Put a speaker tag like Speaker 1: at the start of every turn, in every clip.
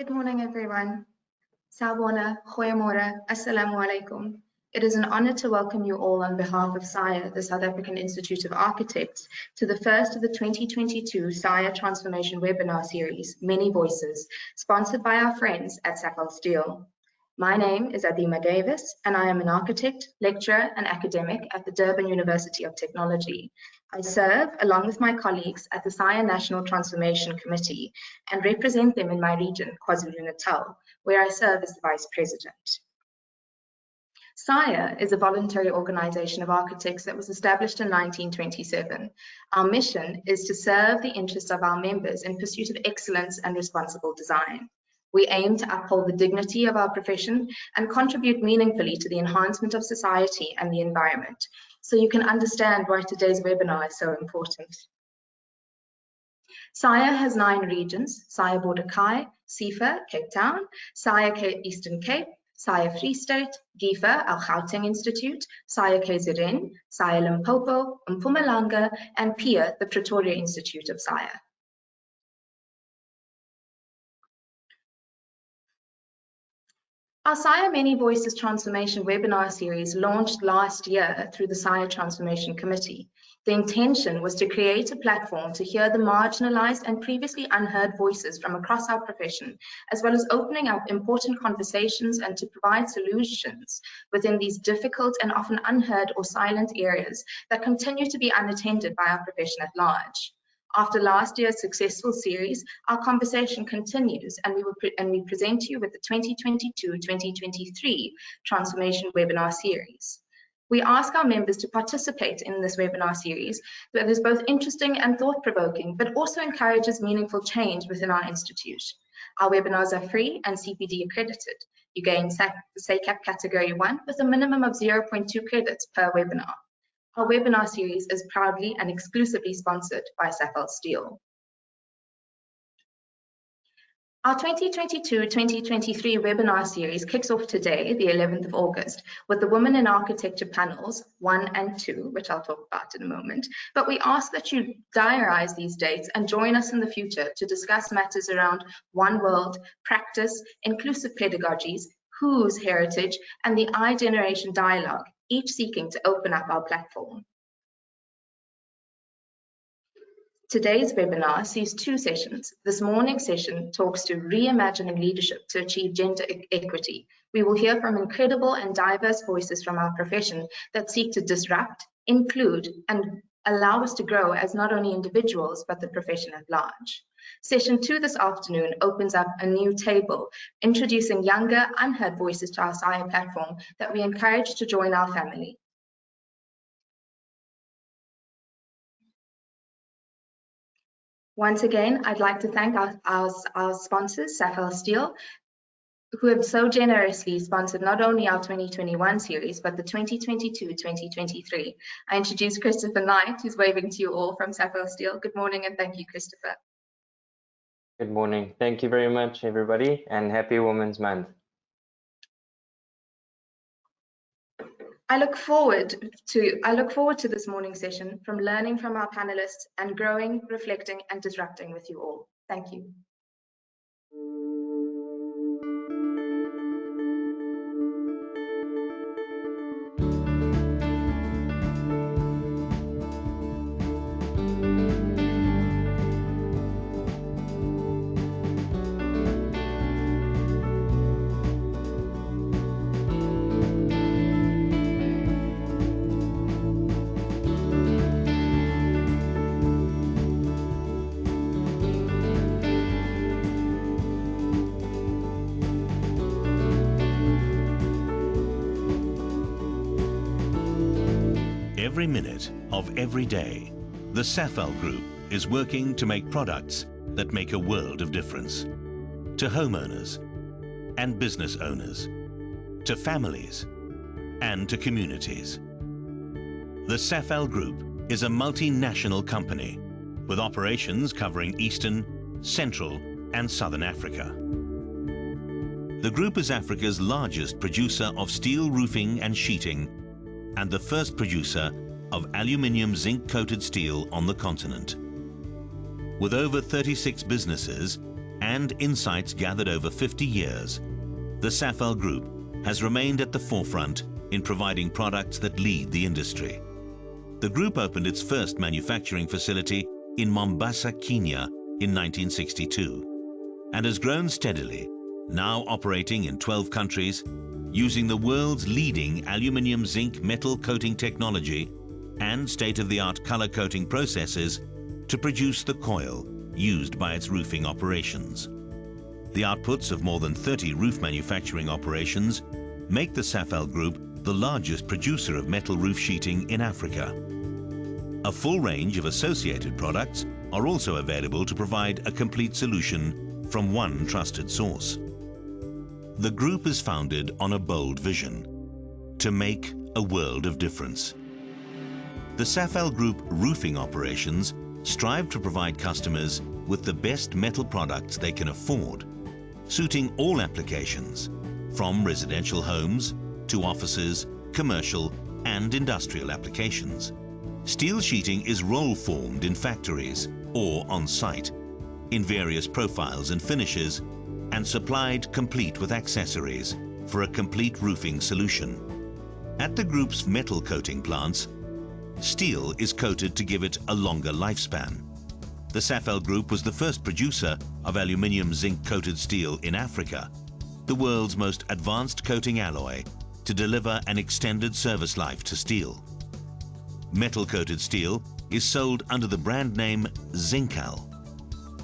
Speaker 1: Good morning, everyone. Sawubona, goeiemorgen, assalamu alaikum. It is an honor to welcome you all on behalf of SAIA, the South African Institute of Architects, to the first of the 2022 SAIA Transformation Webinar Series, Many Voices, sponsored by our friends at Safal Steel. My name is Adima Davis, and I am an architect, lecturer, and academic at the Durban University of Technology. I serve, along with my colleagues, at the SAIA National Transformation Committee and represent them in my region, KwaZulu-Natal, where I serve as the Vice President. SAIA is a voluntary organization of architects that was established in 1927. Our mission is to serve the interests of our members in pursuit of excellence and responsible design. We aim to uphold the dignity of our profession and contribute meaningfully to the enhancement of society and the environment. So you can understand why today's webinar is so important. SAIA has 9 regions: SAIA Border Kai, SIFA, Cape Town, SAIA Eastern Cape, SAIA Free State, GIFA, Al Gauteng Institute, SAIA KZN, SAIA Limpopo, Mpumalanga, and PIA, the Pretoria Institute of SAIA. Our SAIA Many Voices Transformation webinar series launched last year through the SAIA Transformation Committee. The intention was to create a platform to hear the marginalized and previously unheard voices from across our profession, as well as opening up important conversations and to provide solutions within these difficult and often unheard or silent areas that continue to be unattended by our profession at large. After last year's successful series, our conversation continues, and we present you with the 2022-2023 Transformation Webinar Series. We ask our members to participate in this webinar series that is both interesting and thought-provoking, but also encourages meaningful change within our institute. Our webinars are free and CPD accredited. You gain SAICAP Category 1 with a minimum of 0.2 credits per webinar. Our webinar series is proudly and exclusively sponsored by Safal Steel. Our 2022-2023 webinar series kicks off today, the 11th of August, with the Women in Architecture panels 1 and 2, which I'll talk about in a moment. But we ask that you diarize these dates and join us in the future to discuss matters around One World, practice, inclusive pedagogies, whose heritage, and the I-Generation dialogue, each seeking to open up our platform. Today's webinar sees 2 sessions. This morning's session talks to reimagining leadership to achieve gender equity. We will hear from incredible and diverse voices from our profession that seek to disrupt, include, and allow us to grow as not only individuals, but the profession at large. Session 2 this afternoon opens up a new table, introducing younger, unheard voices to our SAIA platform that we encourage to join our family. Once again, I'd like to thank our sponsors, Safal Steel, who have so generously sponsored not only our 2021 series, but the 2022-2023. I introduce Christopher Knight, who's waving to you all from Safal Steel. Good morning and thank you, Christopher.
Speaker 2: Good morning. Thank you very much, everybody, and happy Women's Month.
Speaker 1: I look forward to this morning's session, from learning from our panelists and growing, reflecting, and disrupting with you all. Thank you.
Speaker 3: Every minute of every day, the Safal Group is working to make products that make a world of difference. To homeowners and business owners, to families and to communities. The Safal Group is a multinational company with operations covering Eastern, Central and Southern Africa. The group is Africa's largest producer of steel roofing and sheeting and the first producer of aluminium zinc-coated steel on the continent. With over 36 businesses and insights gathered over 50 years, the SAFEL Group has remained at the forefront in providing products that lead the industry. The group opened its first manufacturing facility in Mombasa, Kenya in 1962 and has grown steadily, now operating in 12 countries, using the world's leading aluminium zinc metal coating technology and state-of-the-art color coating processes to produce the coil used by its roofing operations. The outputs of more than 30 roof manufacturing operations make the SAFEL Group the largest producer of metal roof sheeting in Africa. A full range of associated products are also available to provide a complete solution from one trusted source. The group is founded on a bold vision: to make a world of difference. The SAFEL Group roofing operations strive to provide customers with the best metal products they can afford, suiting all applications, from residential homes to offices, commercial and industrial applications. Steel sheeting is roll-formed in factories or on-site, in various profiles and finishes, and supplied complete with accessories for a complete roofing solution. At the group's metal coating plants, steel is coated to give it a longer lifespan. The SAFEL Group was the first producer of aluminium zinc-coated steel in Africa, the world's most advanced coating alloy to deliver an extended service life to steel. Metal-coated steel is sold under the brand name Zincal.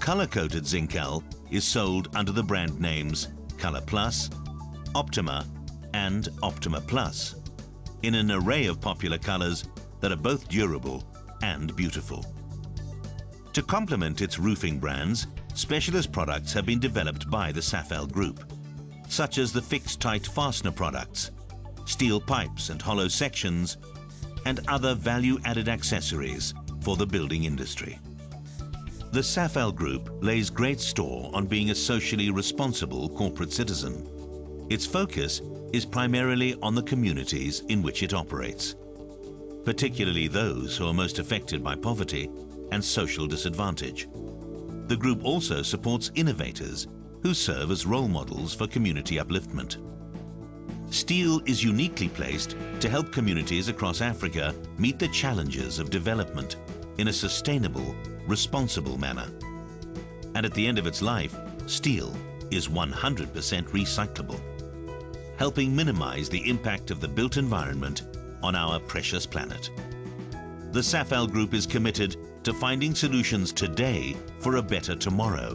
Speaker 3: Color-coated Zincal is sold under the brand names Color Plus, Optima and Optima Plus, in an array of popular colors that are both durable and beautiful. To complement its roofing brands, specialist products have been developed by the SAFEL Group, such as the fixed-tight fastener products, steel pipes and hollow sections, and other value-added accessories for the building industry. The SAFEL Group lays great store on being a socially responsible corporate citizen. Its focus is primarily on the communities in which it operates, particularly those who are most affected by poverty and social disadvantage. The group also supports innovators who serve as role models for community upliftment. Steel is uniquely placed to help communities across Africa meet the challenges of development in a sustainable, responsible manner. And at the end of its life, steel is 100% recyclable, helping minimize the impact of the built environment on our precious planet. The SAFEL Group is committed to finding solutions today for a better tomorrow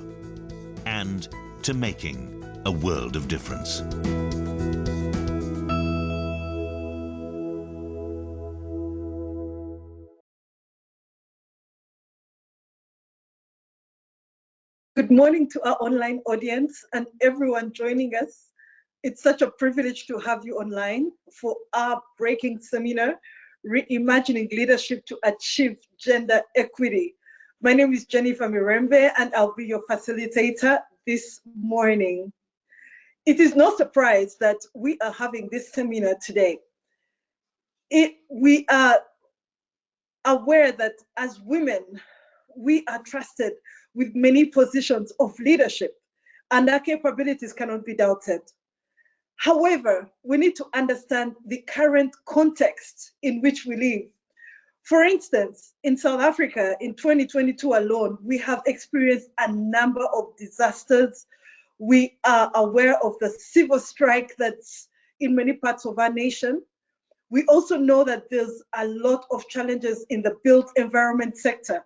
Speaker 3: and to making a world of difference.
Speaker 4: Good morning to our online audience and everyone joining us. It's such a privilege to have you online for our breaking seminar, Reimagining Leadership to Achieve Gender Equity. My name is Jennifer Mirembe and I'll be your facilitator this morning. It is no surprise that we are having this seminar today. We are aware that as women, we are trusted with many positions of leadership and our capabilities cannot be doubted. However, we need to understand the current context in which we live. For instance, in South Africa in 2022 alone, we have experienced a number of disasters. We are aware of the civil strike that's in many parts of our nation. We also know that there's a lot of challenges in the built environment sector.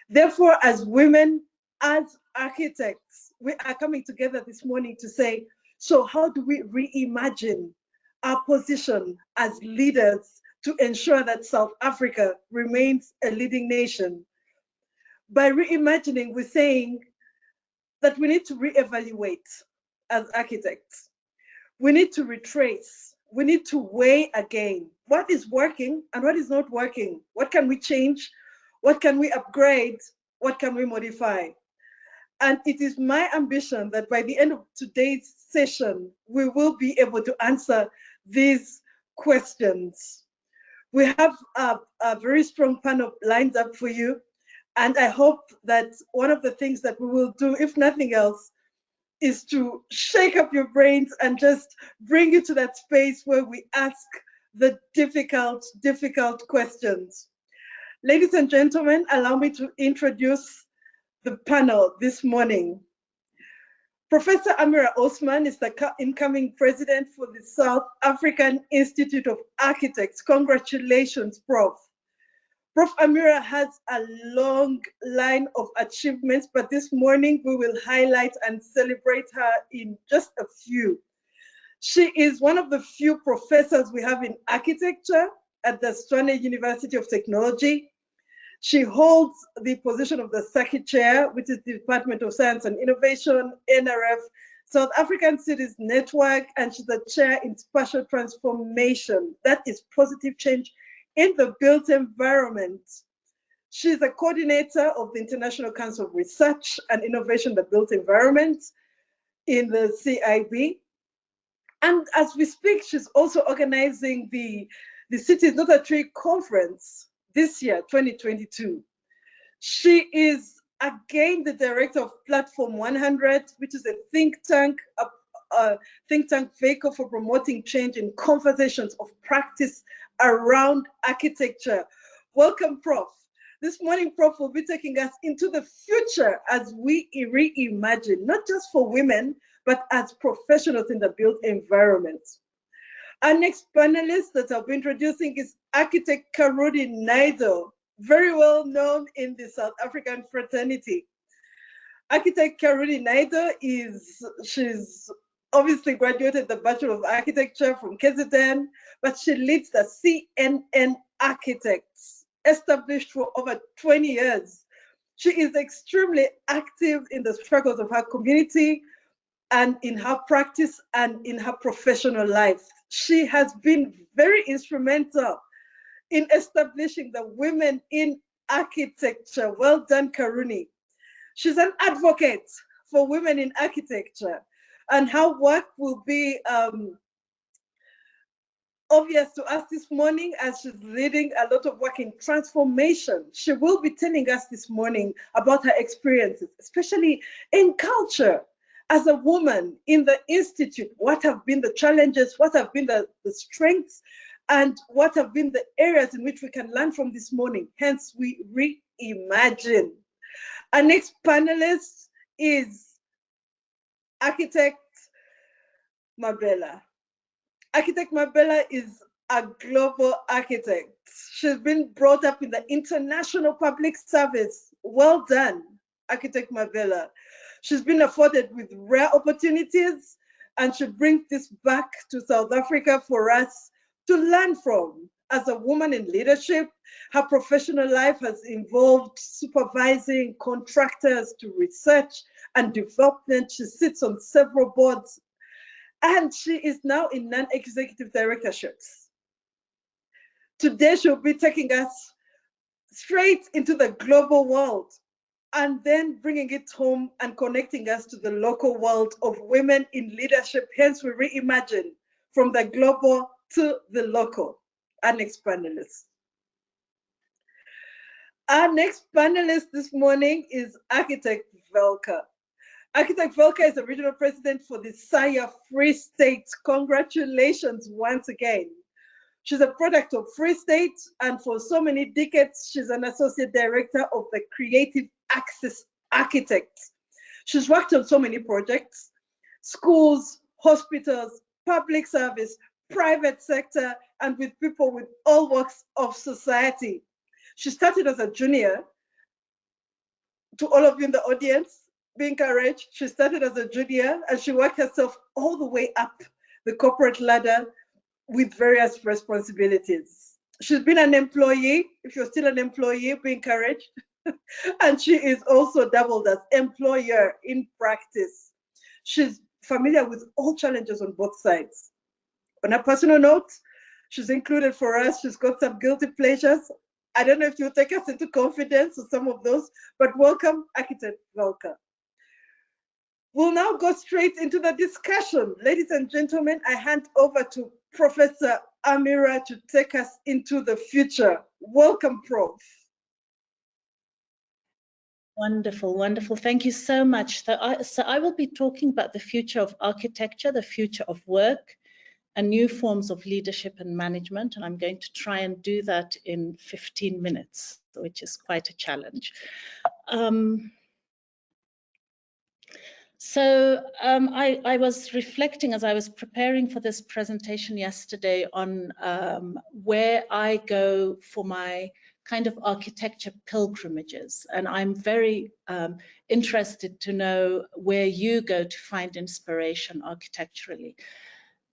Speaker 4: Therefore, as women, as architects, we are coming together this morning to say, so how do we reimagine our position as leaders to ensure that South Africa remains a leading nation? By reimagining, we're saying that we need to reevaluate as architects. We need to retrace. We need to weigh again what is working and what is not working. What can we change? What can we upgrade? What can we modify? And it is my ambition that by the end of today's session, we will be able to answer these questions. We have a very strong panel lined up for you. And I hope that one of the things that we will do, if nothing else, is to shake up your brains and just bring you to that space where we ask the difficult questions. Ladies and gentlemen, allow me to introduce the panel this morning. Professor Amira Osman is the incoming president for the South African Institute of Architects. Congratulations, Prof. Prof. Amira has a long line of achievements, but this morning we will highlight and celebrate her in just a few. She is one of the few professors we have in architecture at the Tshwane University of Technology. She holds the position of the SAIA Chair, which is the Department of Science and Innovation, NRF, South African Cities Network, and she's the chair in spatial transformation. That is positive change in the built environment. She's a coordinator of the International Council of Research and Innovation, the Built Environment in the CIB. And as we speak, she's also organizing the Cities Not a Tree Conference this year, 2022. She is again the director of Platform 100, which is a think tank vehicle for promoting change in conversations of practice around architecture. Welcome, Prof. This morning, Prof will be taking us into the future as we reimagine, not just for women, but as professionals in the built environment. Our next panelist that I'll be introducing is architect Karudi Naido, very well known in the South African fraternity. Architect Karudi Naido she's obviously graduated the Bachelor of Architecture from KZN, but she leads the CNN Architects, established for over 20 years. She is extremely active in the struggles of her community and in her practice and in her professional life. She has been very instrumental in establishing the Women in Architecture. Well done, Karuni. She's an advocate for women in architecture, and her work will be obvious to us this morning as she's leading a lot of work in transformation. She will be telling us this morning about her experiences, especially in culture. As a woman in the Institute, what have been the challenges, what have been the strengths, and what have been the areas in which we can learn from this morning. Hence, we reimagine. Our next panelist is architect Mabela. Architect Mabela is a global architect. She's been brought up in the international public service. Well done, architect Mabela. She's been afforded with rare opportunities, and she brings this back to South Africa for us to learn from. As a woman in leadership, her professional life has involved supervising contractors to research and development. She sits on several boards, and she is now in non-executive directorships. Today, she'll be taking us straight into the global world and then bringing it home and connecting us to the local world of women in leadership. Hence, we reimagine from the global to the local. Our next panelist. Our next panelist this morning is architect Velka. Architect Velka is the regional president for the SAIA Free State. Congratulations once again. She's a product of Free State, and for so many decades, she's an associate director of the Creative Access Architects. She's worked on so many projects: schools, hospitals, public service, private sector, and with people with all walks of society. She started as a junior. To all of you in the audience, be encouraged. She started as a junior and she worked herself all the way up the corporate ladder with various responsibilities. She's been an employee. If you're still an employee, be encouraged. And she is also doubled as employer in practice. She's familiar with all challenges on both sides. On a personal note, she's included for us. She's got some guilty pleasures. I don't know if you'll take us into confidence with some of those, but welcome, architect Velka. We'll now go straight into the discussion. Ladies and gentlemen, I hand over to Professor Amira to take us into the future. Welcome, Prof.
Speaker 5: Wonderful, wonderful. Thank you so much. So I will be talking about the future of architecture, the future of work, and new forms of leadership and management. And I'm going to try and do that in 15 minutes, which is quite a challenge. I was reflecting as I was preparing for this presentation yesterday on where I go for my kind of architecture pilgrimages. And I'm very interested to know where you go to find inspiration architecturally.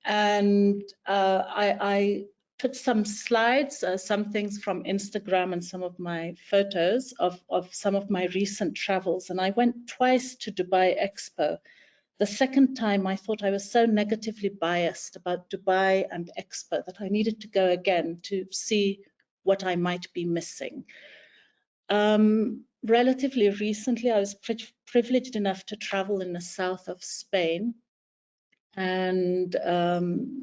Speaker 5: And I put some slides, some things from Instagram and some of my photos of some of my recent travels. And I went twice to Dubai Expo. The second time I thought I was so negatively biased about Dubai and Expo that I needed to go again to see what I might be missing. Relatively recently, I was privileged enough to travel in the south of Spain. And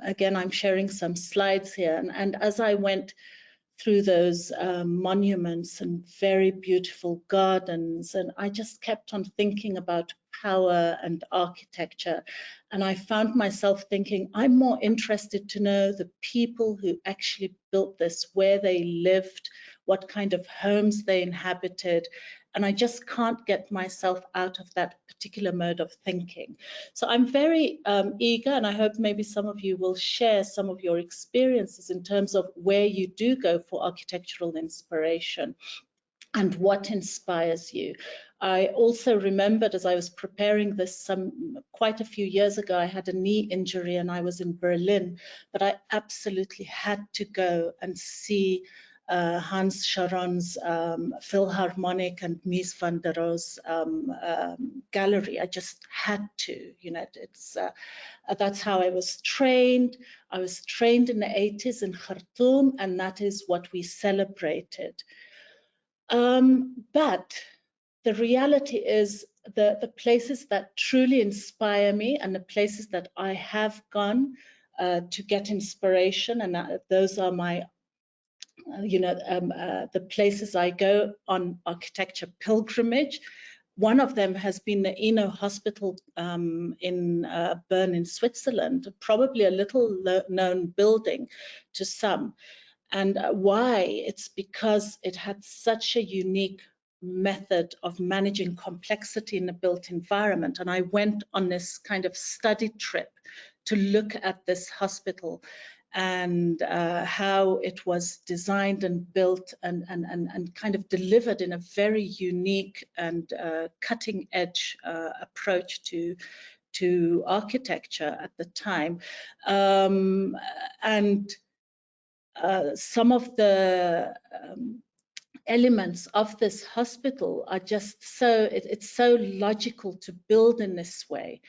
Speaker 5: again, I'm sharing some slides here. And as I went through those monuments and very beautiful gardens, and I just kept on thinking about power and architecture. And I found myself thinking, I'm more interested to know the people who actually built this, where they lived, what kind of homes they inhabited. And I just can't get myself out of that particular mode of thinking. So I'm very eager, and I hope maybe some of you will share some of your experiences in terms of where you do go for architectural inspiration and what inspires you. I also remembered as I was preparing this quite a few years ago, I had a knee injury and I was in Berlin, but I absolutely had to go and see Hans Scharon's Philharmonic and Mies van der Rohe's gallery. I just had to, you know, that's how I was trained. I was trained in the 80s in Khartoum, and that is what we celebrated. But the reality is the places that truly inspire me and the places that I have gone to get inspiration, and those are my the places I go on architecture pilgrimage. One of them has been the Eno Hospital in Bern in Switzerland, probably a little known building to some. And why? It's because it had such a unique method of managing complexity in the built environment. And I went on this kind of study trip to look at this hospital and how it was designed and built and kind of delivered in a very unique and cutting edge approach to architecture at the time. Some of the elements of this hospital are just so, it's so logical to build in this way.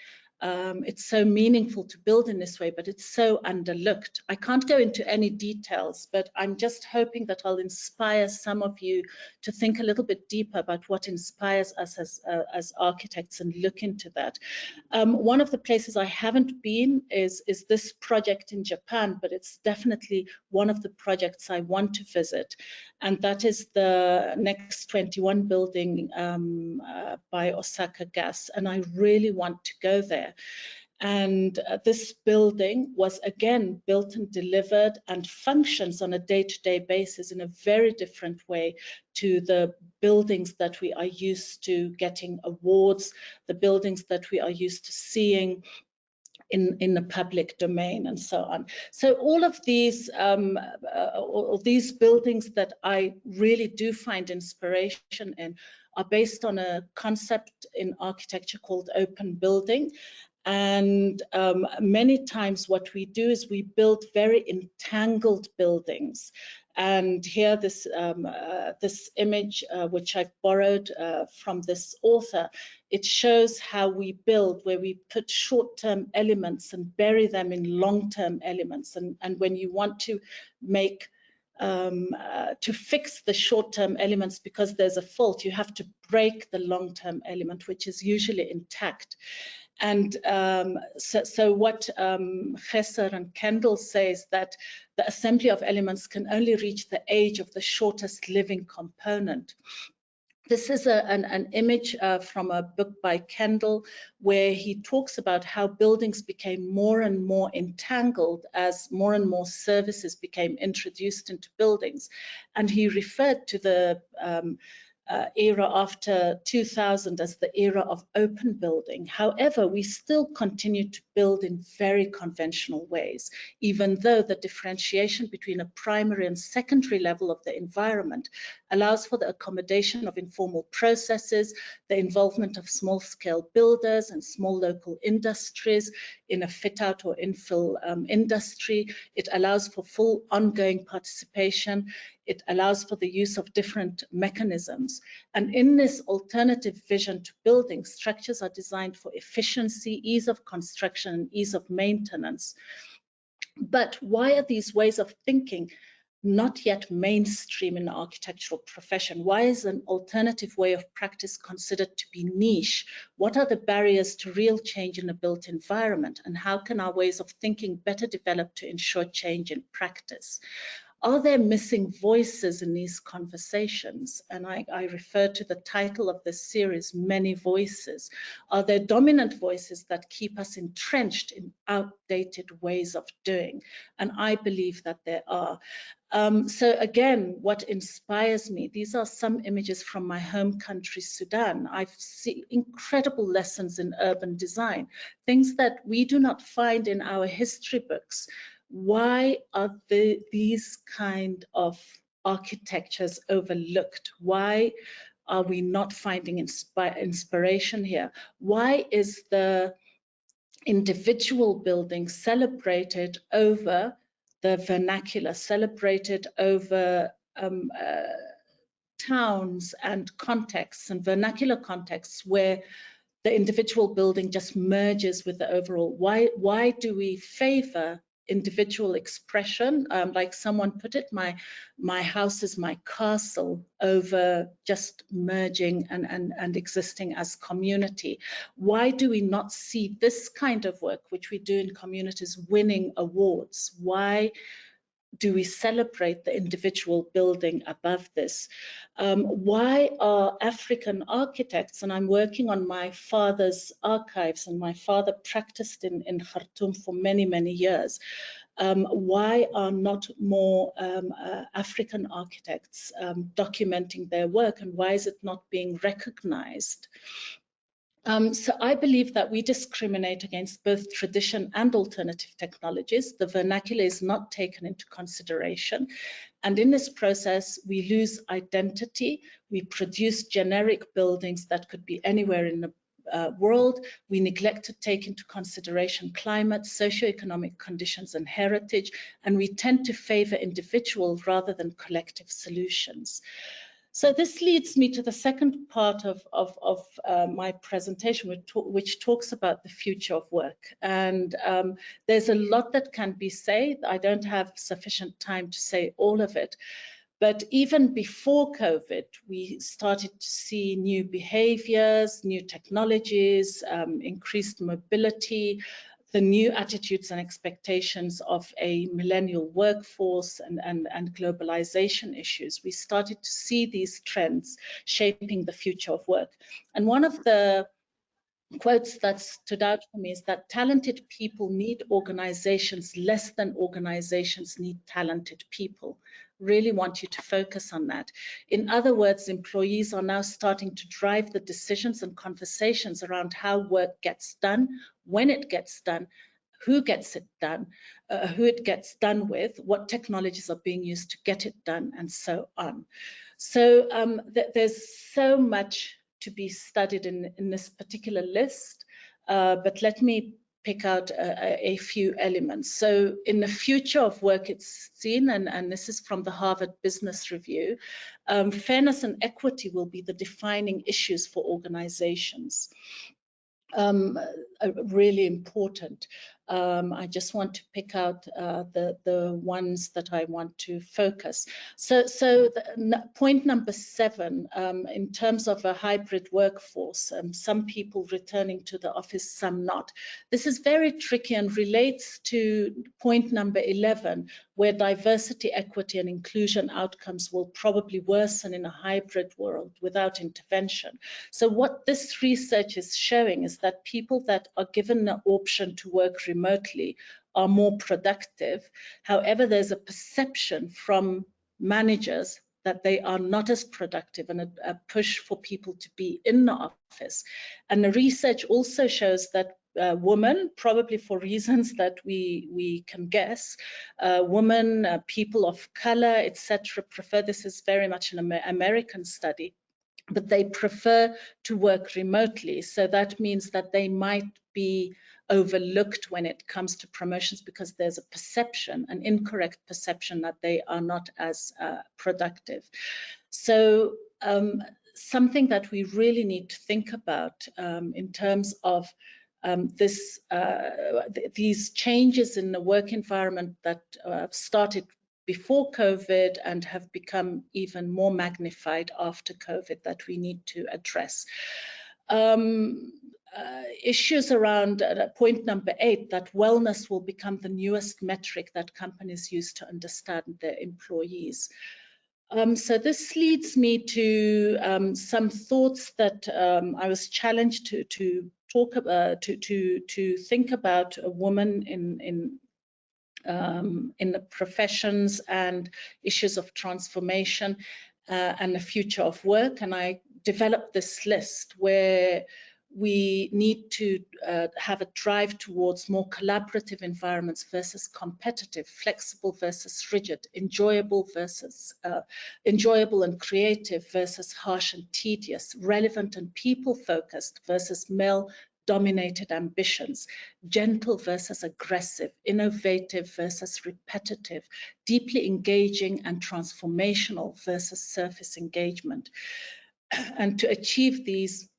Speaker 5: It's so meaningful to build in this way, but it's so underlooked. I can't go into any details, but I'm just hoping that I'll inspire some of you to think a little bit deeper about what inspires us as architects and look into that. One of the places I haven't been is this project in Japan, but it's definitely one of the projects I want to visit. And that is the Next 21 building by Osaka Gas. And I really want to go there. And this building was again built and delivered and functions on a day-to-day basis in a very different way to the buildings that we are used to getting awards, the buildings that we are used to seeing in the public domain and so on. So all of these buildings that I really do find inspiration in are based on a concept in architecture called open building. And many times what we do is we build very entangled buildings. And here this image, which I've borrowed from this author, it shows how we build, where we put short-term elements and bury them in long-term elements. And when you want to make to fix the short-term elements because there's a fault, you have to break the long-term element, which is usually intact. And so what Gesser and Kendall says that the assembly of elements can only reach the age of the shortest living component. This is an image from a book by Kendall, where he talks about how buildings became more and more entangled as more and more services became introduced into buildings. And he referred to the era after 2000 as the era of open building. However, we still continue to build in very conventional ways, even though the differentiation between a primary and secondary level of the environment allows for the accommodation of informal processes, the involvement of small-scale builders and small local industries in a fit-out or infill industry. It allows for full ongoing participation. It allows for the use of different mechanisms. And in this alternative vision to building, structures are designed for efficiency, ease of construction, and ease of maintenance. But why are these ways of thinking not yet mainstream in the architectural profession? Why is an alternative way of practice considered to be niche? What are the barriers to real change in a built environment? And how can our ways of thinking better develop to ensure change in practice? Are there missing voices in these conversations? And I refer to the title of this series, Many Voices. Are there dominant voices that keep us entrenched in outdated ways of doing? And I believe that there are. So again, what inspires me, these are some images from my home country, Sudan. I've seen incredible lessons in urban design, things that we do not find in our history books. Why are these kind of architectures overlooked? Why are we not finding inspiration here? Why is the individual building celebrated over the vernacular, celebrated over towns and contexts and vernacular contexts where the individual building just merges with the overall? Why do we favor individual expression? Like someone put it, my house is my castle, over just merging and existing as community. Why do we not see this kind of work, which we do in communities, winning awards? Why do we celebrate the individual building above this? Why are African architects, and I'm working on my father's archives, and my father practiced in Khartoum for many, many years. Why are not more African architects documenting their work, and why is it not being recognized? So I believe that we discriminate against both tradition and alternative technologies. The vernacular is not taken into consideration. And in this process, we lose identity. We produce generic buildings that could be anywhere in the world. We neglect to take into consideration climate, socioeconomic conditions, and heritage. And we tend to favor individual rather than collective solutions. So this leads me to the second part of my presentation, which talks about the future of work. And there's a lot that can be said. I don't have sufficient time to say all of it. But even before COVID, we started to see new behaviors, new technologies, increased mobility, the new attitudes and expectations of a millennial workforce and globalization issues. We started to see these trends shaping the future of work. And one of the quotes that stood out for me is that talented people need organizations less than organizations need talented people. Really want you to focus on that. In other words, employees are now starting to drive the decisions and conversations around how work gets done, when it gets done, who gets it done, who it gets done with, what technologies are being used to get it done, and so on. So there's so much to be studied in this particular list, but let me pick out a few elements. So in the future of work, it's seen, and this is from the Harvard Business Review, fairness and equity will be the defining issues for organizations. Really important. I just want to pick out the ones that I want to focus. So point number 7, in terms of a hybrid workforce, some people returning to the office, some not. This is very tricky and relates to point number 11, where diversity, equity, and inclusion outcomes will probably worsen in a hybrid world without intervention. So what this research is showing is that people that are given the option to work remotely are more productive. However, there's a perception from managers that they are not as productive, and a push for people to be in the office. And the research also shows that women, probably for reasons that we can guess, women, people of color, etc., prefer, this is very much an American study, but they prefer to work remotely. So that means that they might be overlooked when it comes to promotions because there's a perception, an incorrect perception, that they are not as productive. So something that we really need to think about in terms of these changes in the work environment that started before COVID and have become even more magnified after COVID that we need to address. Issues around point number 8, that wellness will become the newest metric that companies use to understand their employees. So this leads me to some thoughts that I was challenged to talk about, to think about a woman in the professions and issues of transformation and the future of work. And I developed this list where we need to have a drive towards more collaborative environments versus competitive, flexible versus rigid, enjoyable and creative versus harsh and tedious, relevant and people-focused versus male-dominated ambitions, gentle versus aggressive, innovative versus repetitive, deeply engaging and transformational versus surface engagement. And to achieve these,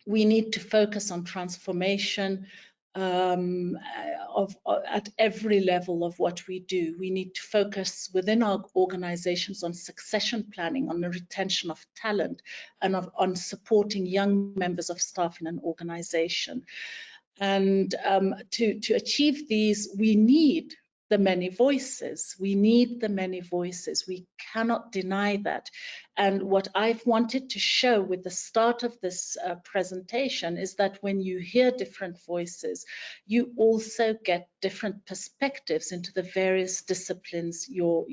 Speaker 5: we need to focus on transformation at every level of what we do. We need to focus within our organizations on succession planning, on the retention of talent, and on supporting young members of staff in an organization. And to achieve these, we need the many voices. We need the many voices. We cannot deny that. And what I've wanted to show with the start of this presentation is that when you hear different voices, you also get different perspectives into the various disciplines you're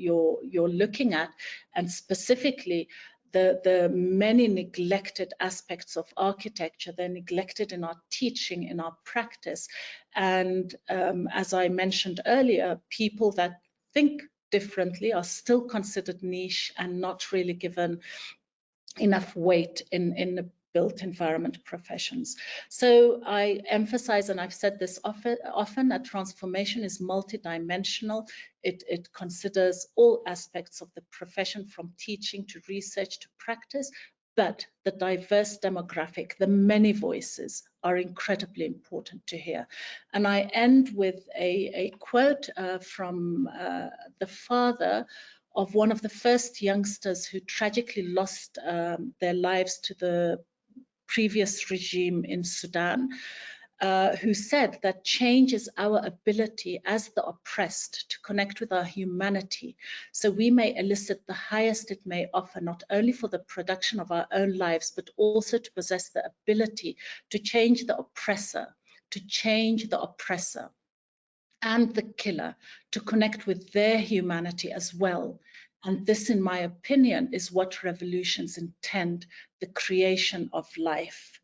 Speaker 5: looking at, and specifically the many neglected aspects of architecture. They're neglected in our teaching, in our practice. And as I mentioned earlier, people that think differently are still considered niche and not really given enough weight in the built environment professions. So I emphasize, and I've said this often, that transformation is multidimensional. It considers all aspects of the profession, from teaching to research to practice, but the diverse demographic, the many voices, are incredibly important to hear. And I end with a quote from the father of one of the first youngsters who tragically lost their lives to the previous regime in Sudan, who said that change is our ability as the oppressed to connect with our humanity, so we may elicit the highest it may offer, not only for the production of our own lives, but also to possess the ability to change the oppressor, and the killer, to connect with their humanity as well. And this, in my opinion, is what revolutions intend, the creation of life.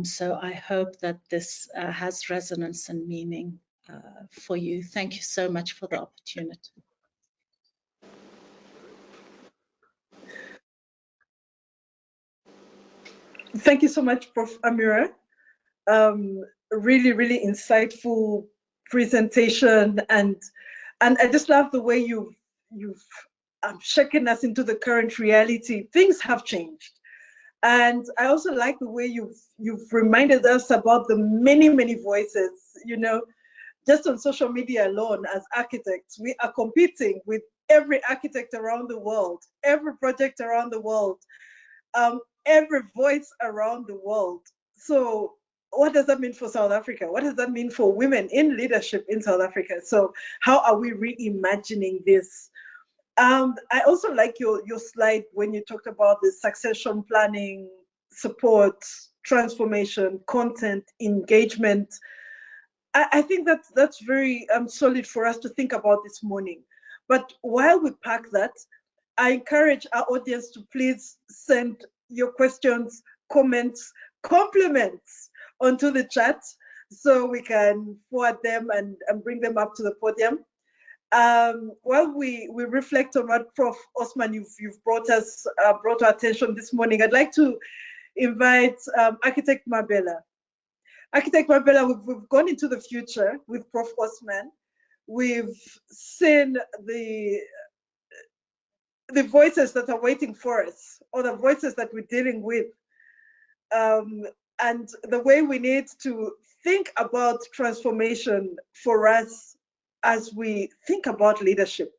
Speaker 5: So I hope that this has resonance and meaning for you. Thank you so much for the opportunity.
Speaker 4: Thank you so much, Prof. Amira. Really, really insightful presentation, and I just love the way you've shaken us into the current reality. Things have changed, and I also like the way you've reminded us about the many voices. You know, just on social media alone, as architects, we are competing with every architect around the world, every project around the world, every voice around the world. So what does that mean for South Africa? What does that mean for women in leadership in South Africa? So how are we reimagining this? I also like your slide when you talked about the succession planning, support, transformation, content, engagement. I think that's very solid for us to think about this morning. But while we pack that, I encourage our audience to please send your questions, comments, compliments onto the chat so we can forward them and bring them up to the podium. While we reflect on what Prof. Osman you've brought our attention this morning, I'd like to invite Architect Mabela. Architect Mabela, we've gone into the future with Prof. Osman. We've seen the voices that are waiting for us, or the voices that we're dealing with, and the way we need to think about transformation for us as we think about leadership.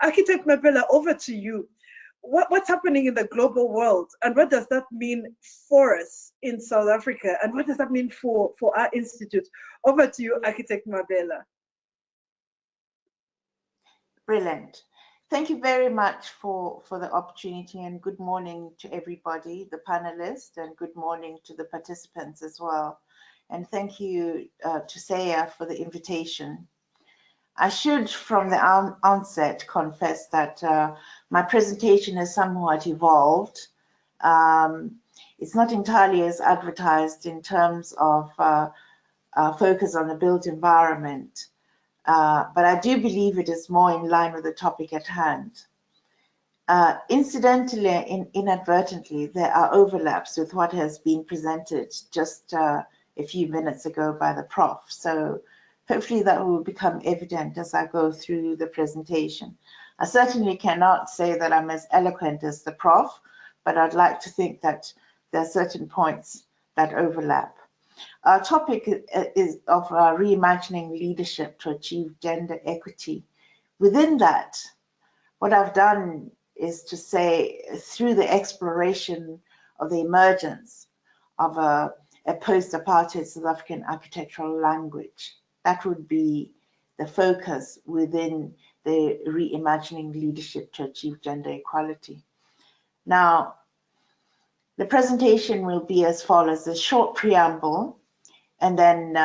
Speaker 4: Architect Mabela, over to you. What's happening in the global world, and what does that mean for us in South Africa, and what does that mean for our institute? Over to you, Architect Mabela.
Speaker 6: Brilliant. Thank you very much for the opportunity, and good morning to everybody, the panelists, and good morning to the participants as well. And thank you to SAIA for the invitation. I should, from the onset, confess that my presentation has somewhat evolved. It's not entirely as advertised in terms of focus on the built environment, but I do believe it is more in line with the topic at hand. Incidentally, inadvertently, there are overlaps with what has been presented just a few minutes ago by the Prof. So hopefully that will become evident as I go through the presentation. I certainly cannot say that I'm as eloquent as the Prof, but I'd like to think that there are certain points that overlap. Our topic is of reimagining leadership to achieve gender equity. Within that, what I've done is to say, through the exploration of the emergence of a post-apartheid South African architectural language, that would be the focus within the reimagining leadership to achieve gender equality. Now, the presentation will be as follows: a short preamble, and then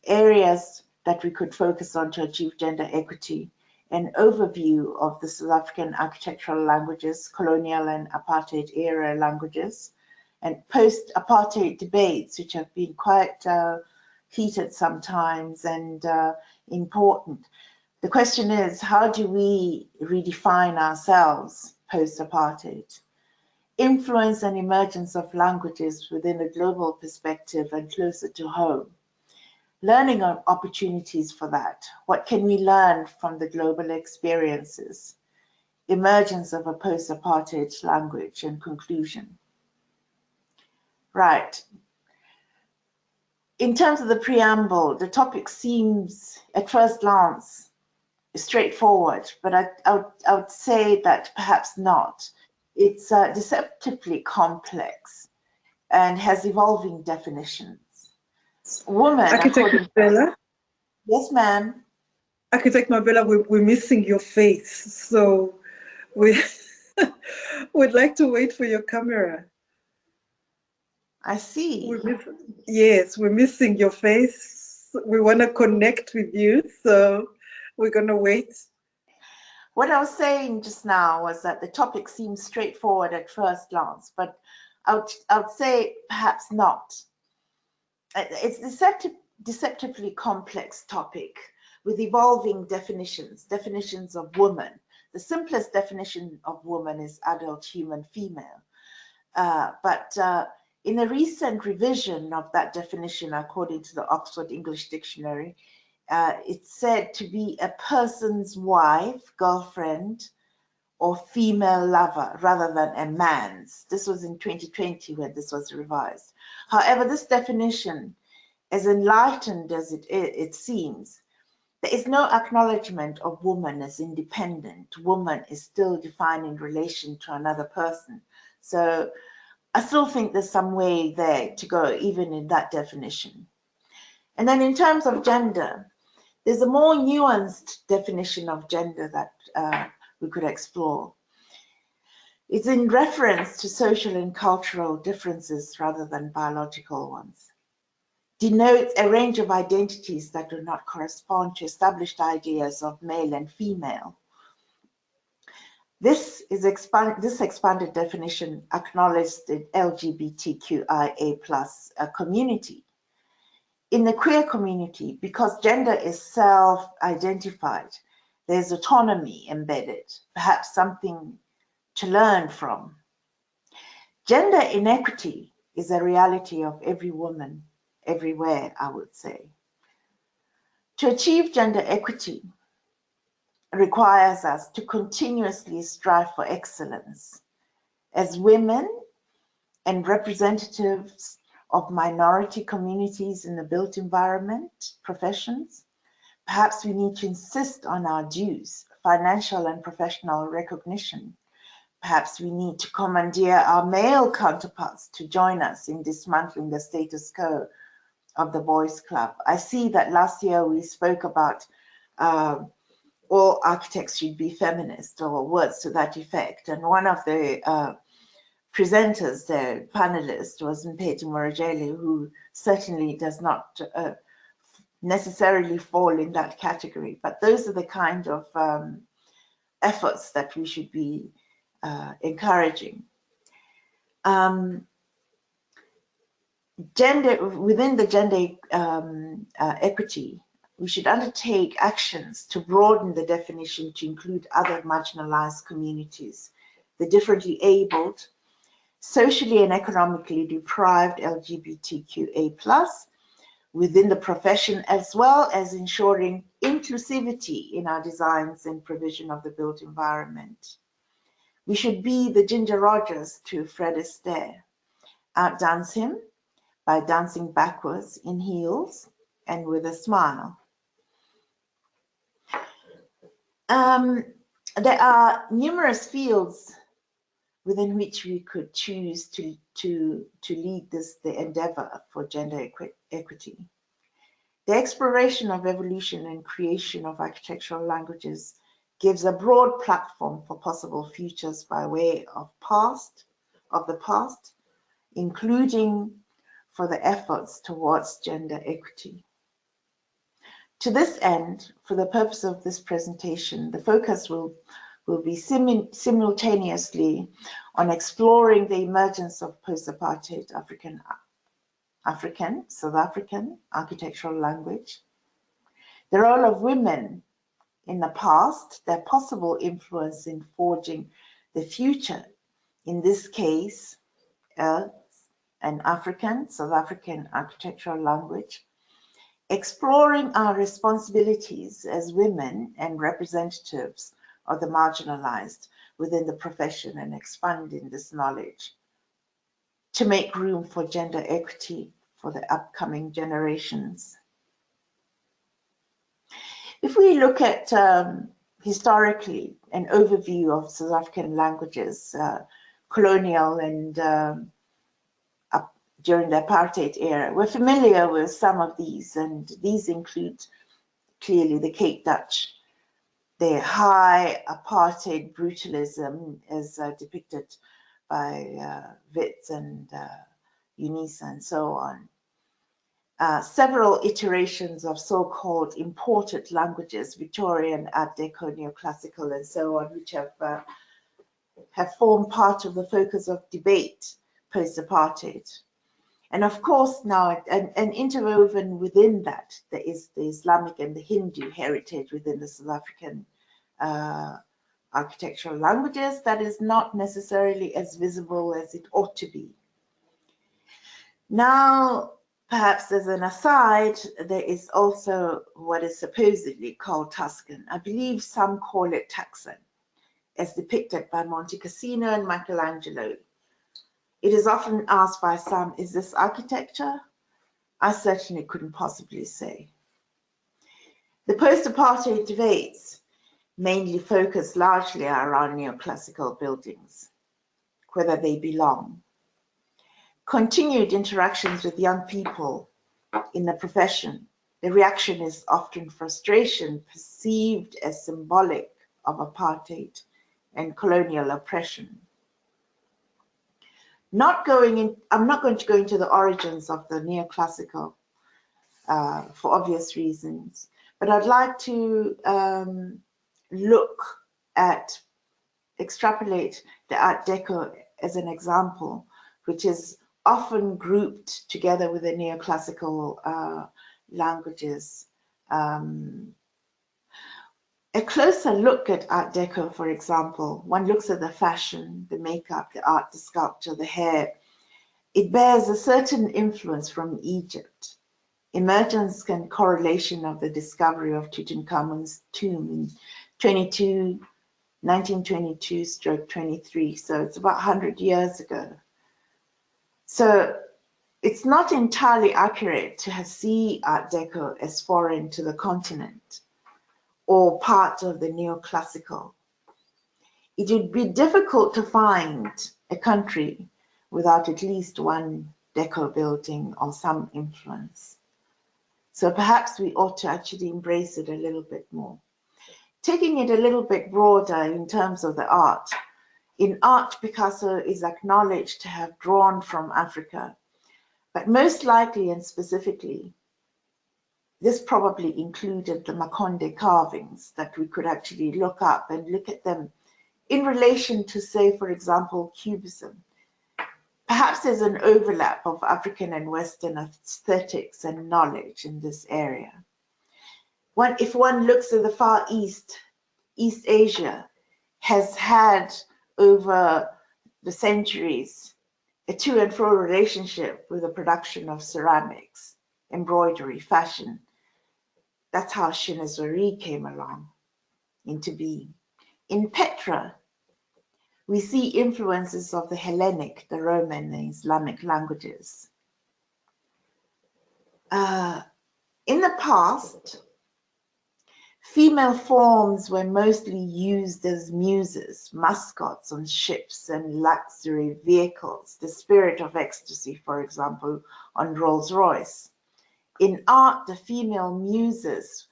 Speaker 6: areas that we could focus on to achieve gender equity, an overview of the South African architectural languages, colonial and apartheid era languages, and post-apartheid debates, which have been quite heated sometimes and important. The question is, how do we redefine ourselves post-apartheid? Influence and emergence of languages within a global perspective and closer to home. Learning opportunities for that. What can we learn from the global experiences? Emergence of a post-apartheid language, and conclusion. Right. In terms of the preamble, the topic seems at first glance straightforward, but I would say that perhaps not. It's deceptively complex and has evolving definitions. Woman,
Speaker 4: Architect Mabela?
Speaker 6: Yes, ma'am.
Speaker 4: Architect Mabela, we're missing your face, so we'd like to wait for your camera.
Speaker 6: I see.
Speaker 4: Yes, we're missing your face. We want to connect with you, so we're going to wait.
Speaker 6: What I was saying just now was that the topic seems straightforward at first glance, but I would say perhaps not. It's deceptively complex topic with evolving definitions of woman. The simplest definition of woman is adult human female. But in a recent revision of that definition, according to the Oxford English Dictionary, it's said to be a person's wife, girlfriend, or female lover rather than a man's. This was in 2020 when this was revised. However, this definition, as enlightened as it seems, There is no acknowledgement of woman as independent. Woman is still defined in relation to another person. So I still think there's some way there to go, even in that definition. And then in terms of gender, there's a more nuanced definition of gender that we could explore. It's in reference to social and cultural differences rather than biological ones. Denotes a range of identities that do not correspond to established ideas of male and female. This expanded definition acknowledged the LGBTQIA+ community. In the queer community, because gender is self-identified, there's autonomy embedded, perhaps something to learn from. Gender inequity is a reality of every woman, everywhere, I would say. To achieve gender equity requires us to continuously strive for excellence. As women and representatives of minority communities in the built environment professions, perhaps we need to insist on our dues, financial and professional recognition. Perhaps we need to commandeer our male counterparts to join us in dismantling the status quo of the boys' club. I see that last year we spoke about all architects should be feminist, or words to that effect. And one of the presenters, the panelist, was Mpeti Morajele, who certainly does not necessarily fall in that category. But those are the kind of efforts that we should be encouraging. Within the gender equity, we should undertake actions to broaden the definition to include other marginalized communities, the differently abled, socially and economically deprived LGBTQA+ within the profession, as well as ensuring inclusivity in our designs and provision of the built environment. We should be the Ginger Rogers to Fred Astaire, outdance him by dancing backwards in heels and with a smile. There are numerous fields within which we could choose to lead the endeavor for gender equity. The exploration of evolution and creation of architectural languages gives a broad platform for possible futures by way of the past, including for the efforts towards gender equity. To this end, for the purpose of this presentation, the focus will be simultaneously on exploring the emergence of post-apartheid South African architectural language, the role of women in the past, their possible influence in forging the future, in this case, an South African architectural language, exploring our responsibilities as women and representatives of the marginalized within the profession and expanding this knowledge to make room for gender equity for the upcoming generations. If we look at historically an overview of South African languages, colonial and during the apartheid era, we're familiar with some of these, and these include clearly the Cape Dutch, the high apartheid brutalism as depicted by Wits and Eunice and so on. Several iterations of so-called imported languages, Victorian, Art Deco, Neoclassical, and so on, which have formed part of the focus of debate post-apartheid. And of course, now, and interwoven within that, there is the Islamic and the Hindu heritage within the South African architectural languages that is not necessarily as visible as it ought to be. Now, perhaps as an aside, there is also what is supposedly called Tuscan. I believe some call it Texan, as depicted by Monte Cassino and Michelangelo. It is often asked by some, is this architecture? I certainly couldn't possibly say. The post-apartheid debates mainly focus largely around neoclassical buildings, whether they belong. Continued interactions with young people in the profession, the reaction is often frustration, perceived as symbolic of apartheid and colonial oppression. I'm not going to go into the origins of the neoclassical for obvious reasons, but I'd like to extrapolate the Art Deco as an example, which is often grouped together with the neoclassical languages. A closer look at Art Deco, for example, one looks at the fashion, the makeup, the art, the sculpture, the hair. It bears a certain influence from Egypt. Emergence and correlation of the discovery of Tutankhamun's tomb in 1922/23, so it's about 100 years ago. So it's not entirely accurate to see Art Deco as foreign to the continent or part of the neoclassical. It would be difficult to find a country without at least one Deco building or some influence. So perhaps we ought to actually embrace it a little bit more. Taking it a little bit broader in terms of the art, in art, Picasso is acknowledged to have drawn from Africa, but most likely and specifically, this probably included the Makonde carvings that we could actually look up and look at them in relation to, say, for example, Cubism. Perhaps there's an overlap of African and Western aesthetics and knowledge in this area. If one looks at the Far East, East Asia has had over the centuries a to and fro relationship with the production of ceramics, embroidery, fashion. That's how chinoiserie came along into being. In Petra, we see influences of the Hellenic, the Roman, the Islamic languages. In the past, female forms were mostly used as muses, mascots on ships and luxury vehicles, the Spirit of Ecstasy, for example, on Rolls-Royce. In art, the female muses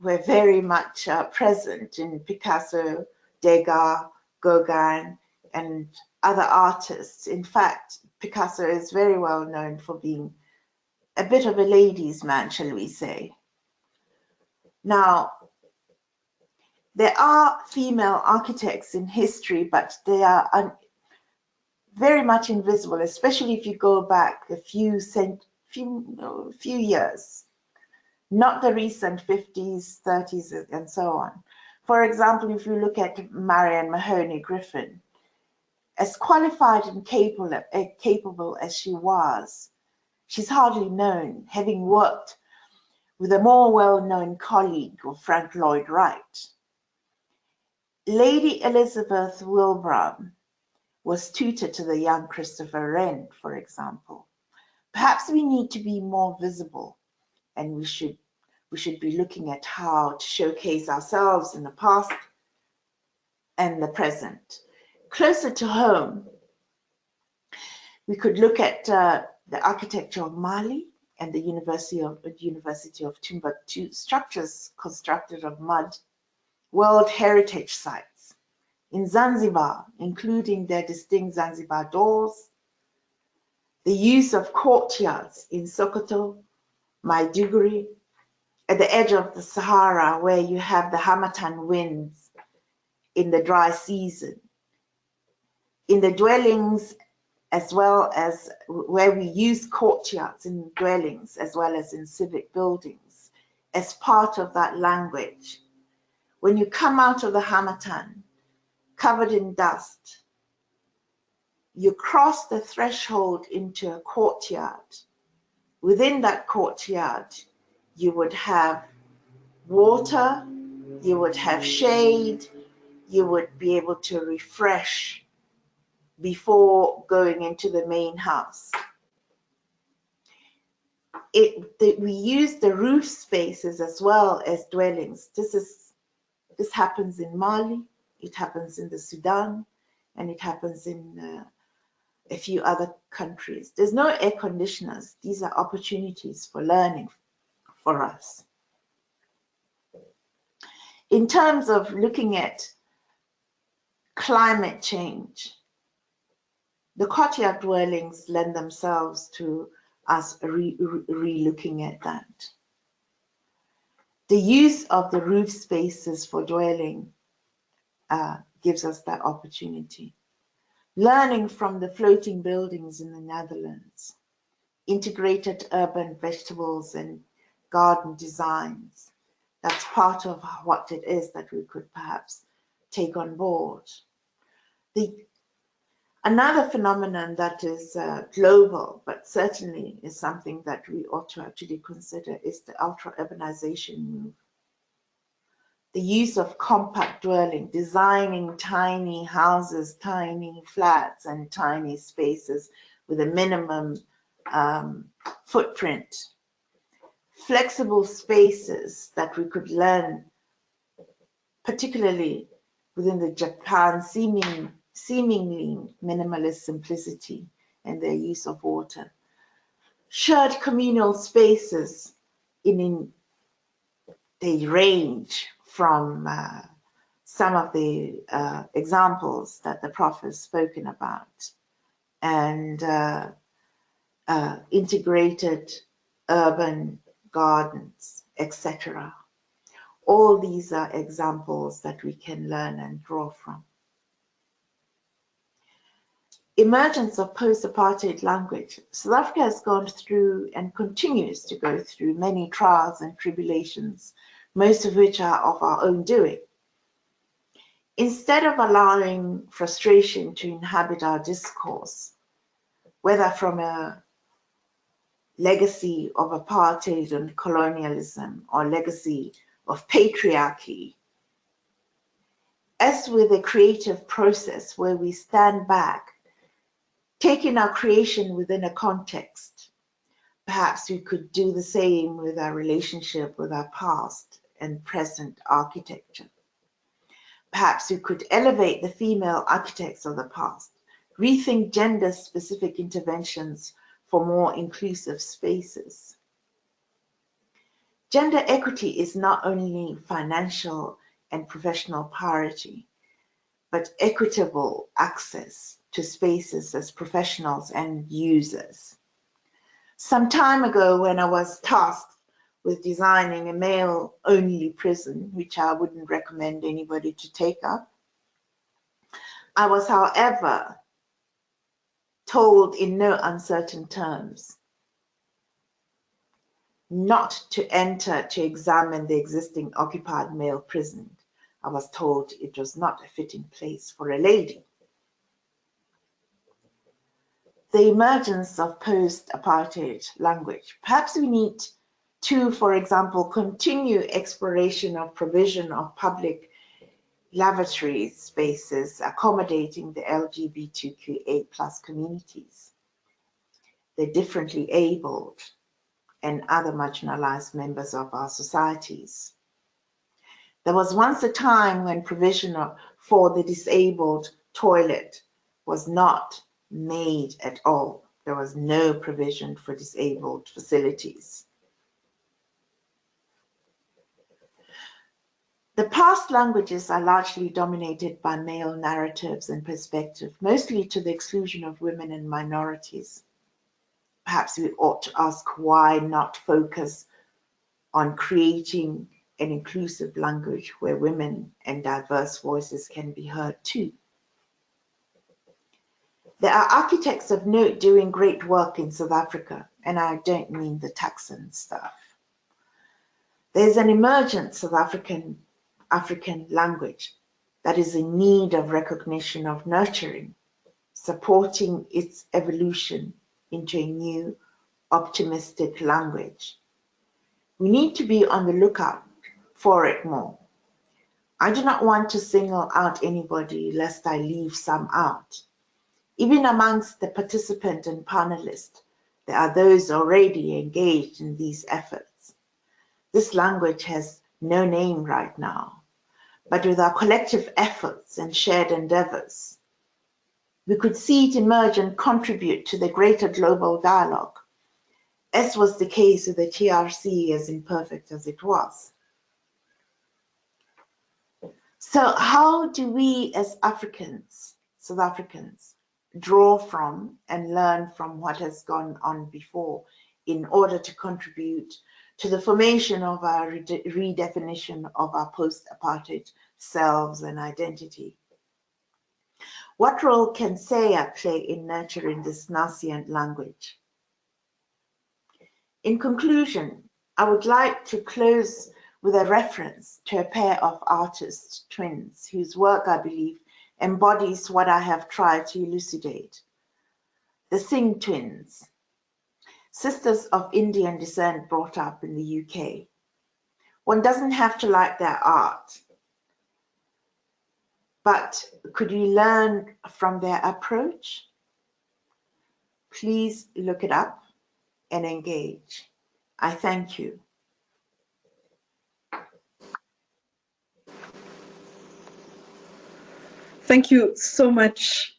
Speaker 6: were very much present in Picasso, Degas, Gauguin, and other artists. In fact, Picasso is very well known for being a bit of a ladies' man, shall we say. Now, there are female architects in history, but they are very much invisible, especially if you go back a few years, not the recent 50s, 30s, and so on. For example, if you look at Marian Mahoney Griffin, as qualified and capable as she was, she's hardly known, having worked with a more well-known colleague of Frank Lloyd Wright. Lady Elizabeth Wilbraham was tutor to the young Christopher Wren, for example. Perhaps we need to be more visible, and we should be looking at how to showcase ourselves in the past and the present. Closer to home, we could look at the architecture of Mali and the University of Timbuktu, structures constructed of mud, World Heritage Sites. In Zanzibar, including their distinct Zanzibar doors, the use of courtyards in Sokoto, Maiduguri, at the edge of the Sahara, where you have the Hamatan winds in the dry season. In the dwellings, as well as where we use courtyards in dwellings, as well as in civic buildings, as part of that language. When you come out of the Hamatan, covered in dust, you cross the threshold into a courtyard. Within that courtyard, you would have water, you would have shade, you would be able to refresh before going into the main house. we use the roof spaces as well as dwellings. This happens in Mali, it happens in the Sudan, and it happens in a few other countries. There's no air conditioners. These are opportunities for learning for us. In terms of looking at climate change, the courtyard dwellings lend themselves to us re-looking at that. The use of the roof spaces for dwelling gives us that opportunity. Learning from the floating buildings in the Netherlands, integrated urban vegetables and garden designs. That's part of what it is that we could perhaps take on board. Another phenomenon that is global, but certainly is something that we ought to actually consider, is the ultra-urbanization move. The use of compact dwelling, designing tiny houses, tiny flats, and tiny spaces with a minimum footprint. Flexible spaces that we could learn, particularly within the Japan seemingly minimalist simplicity and their use of water. Shared communal spaces they range from some of the examples that the Prof has spoken about, and integrated urban gardens, etc. All these are examples that we can learn and draw from. Emergence of post-apartheid language. South Africa has gone through and continues to go through many trials and tribulations, most of which are of our own doing. Instead of allowing frustration to inhabit our discourse, whether from a legacy of apartheid and colonialism or legacy of patriarchy, as with a creative process where we stand back, taking our creation within a context, perhaps we could do the same with our relationship with our past and present architecture. Perhaps we could elevate the female architects of the past, rethink gender-specific interventions for more inclusive spaces. Gender equity is not only financial and professional parity, but equitable access to spaces as professionals and users. Some time ago, when I was tasked with designing a male-only prison, which I wouldn't recommend anybody to take up, I was, however, told in no uncertain terms not to enter to examine the existing occupied male prison. I was told it was not a fitting place for a lady. The emergence of post-apartheid language. Perhaps we need to, for example, continue exploration of provision of public lavatory spaces accommodating the LGBTQA+ communities, the differently abled, and other marginalized members of our societies. There was once a time when provision for the disabled toilet was not made at all. There was no provision for disabled facilities. The past languages are largely dominated by male narratives and perspective, mostly to the exclusion of women and minorities. Perhaps we ought to ask why not focus on creating an inclusive language where women and diverse voices can be heard too. There are architects of note doing great work in South Africa, and I don't mean the Texan stuff. There's an emergent South African language that is in need of recognition of nurturing, supporting its evolution into a new optimistic language. We need to be on the lookout for it more. I do not want to single out anybody lest I leave some out. Even amongst the participant and panelists, There are those already engaged in these efforts. This language has no name right now, but with our collective efforts and shared endeavors, we could see it emerge and contribute to the greater global dialogue, as was the case with the TRC, as imperfect as it was. So how do we as Africans, South Africans, draw from and learn from what has gone on before in order to contribute to the formation of our redefinition of our post-apartheid selves and identity? What role can SAIA play in nurturing this nascent language? In conclusion, I would like to close with a reference to a pair of artist twins whose work, I believe, embodies what I have tried to elucidate. The Singh twins, sisters of Indian descent brought up in the UK. One doesn't have to like their art, but could we learn from their approach? Please look it up and engage. I thank you.
Speaker 4: Thank you so much,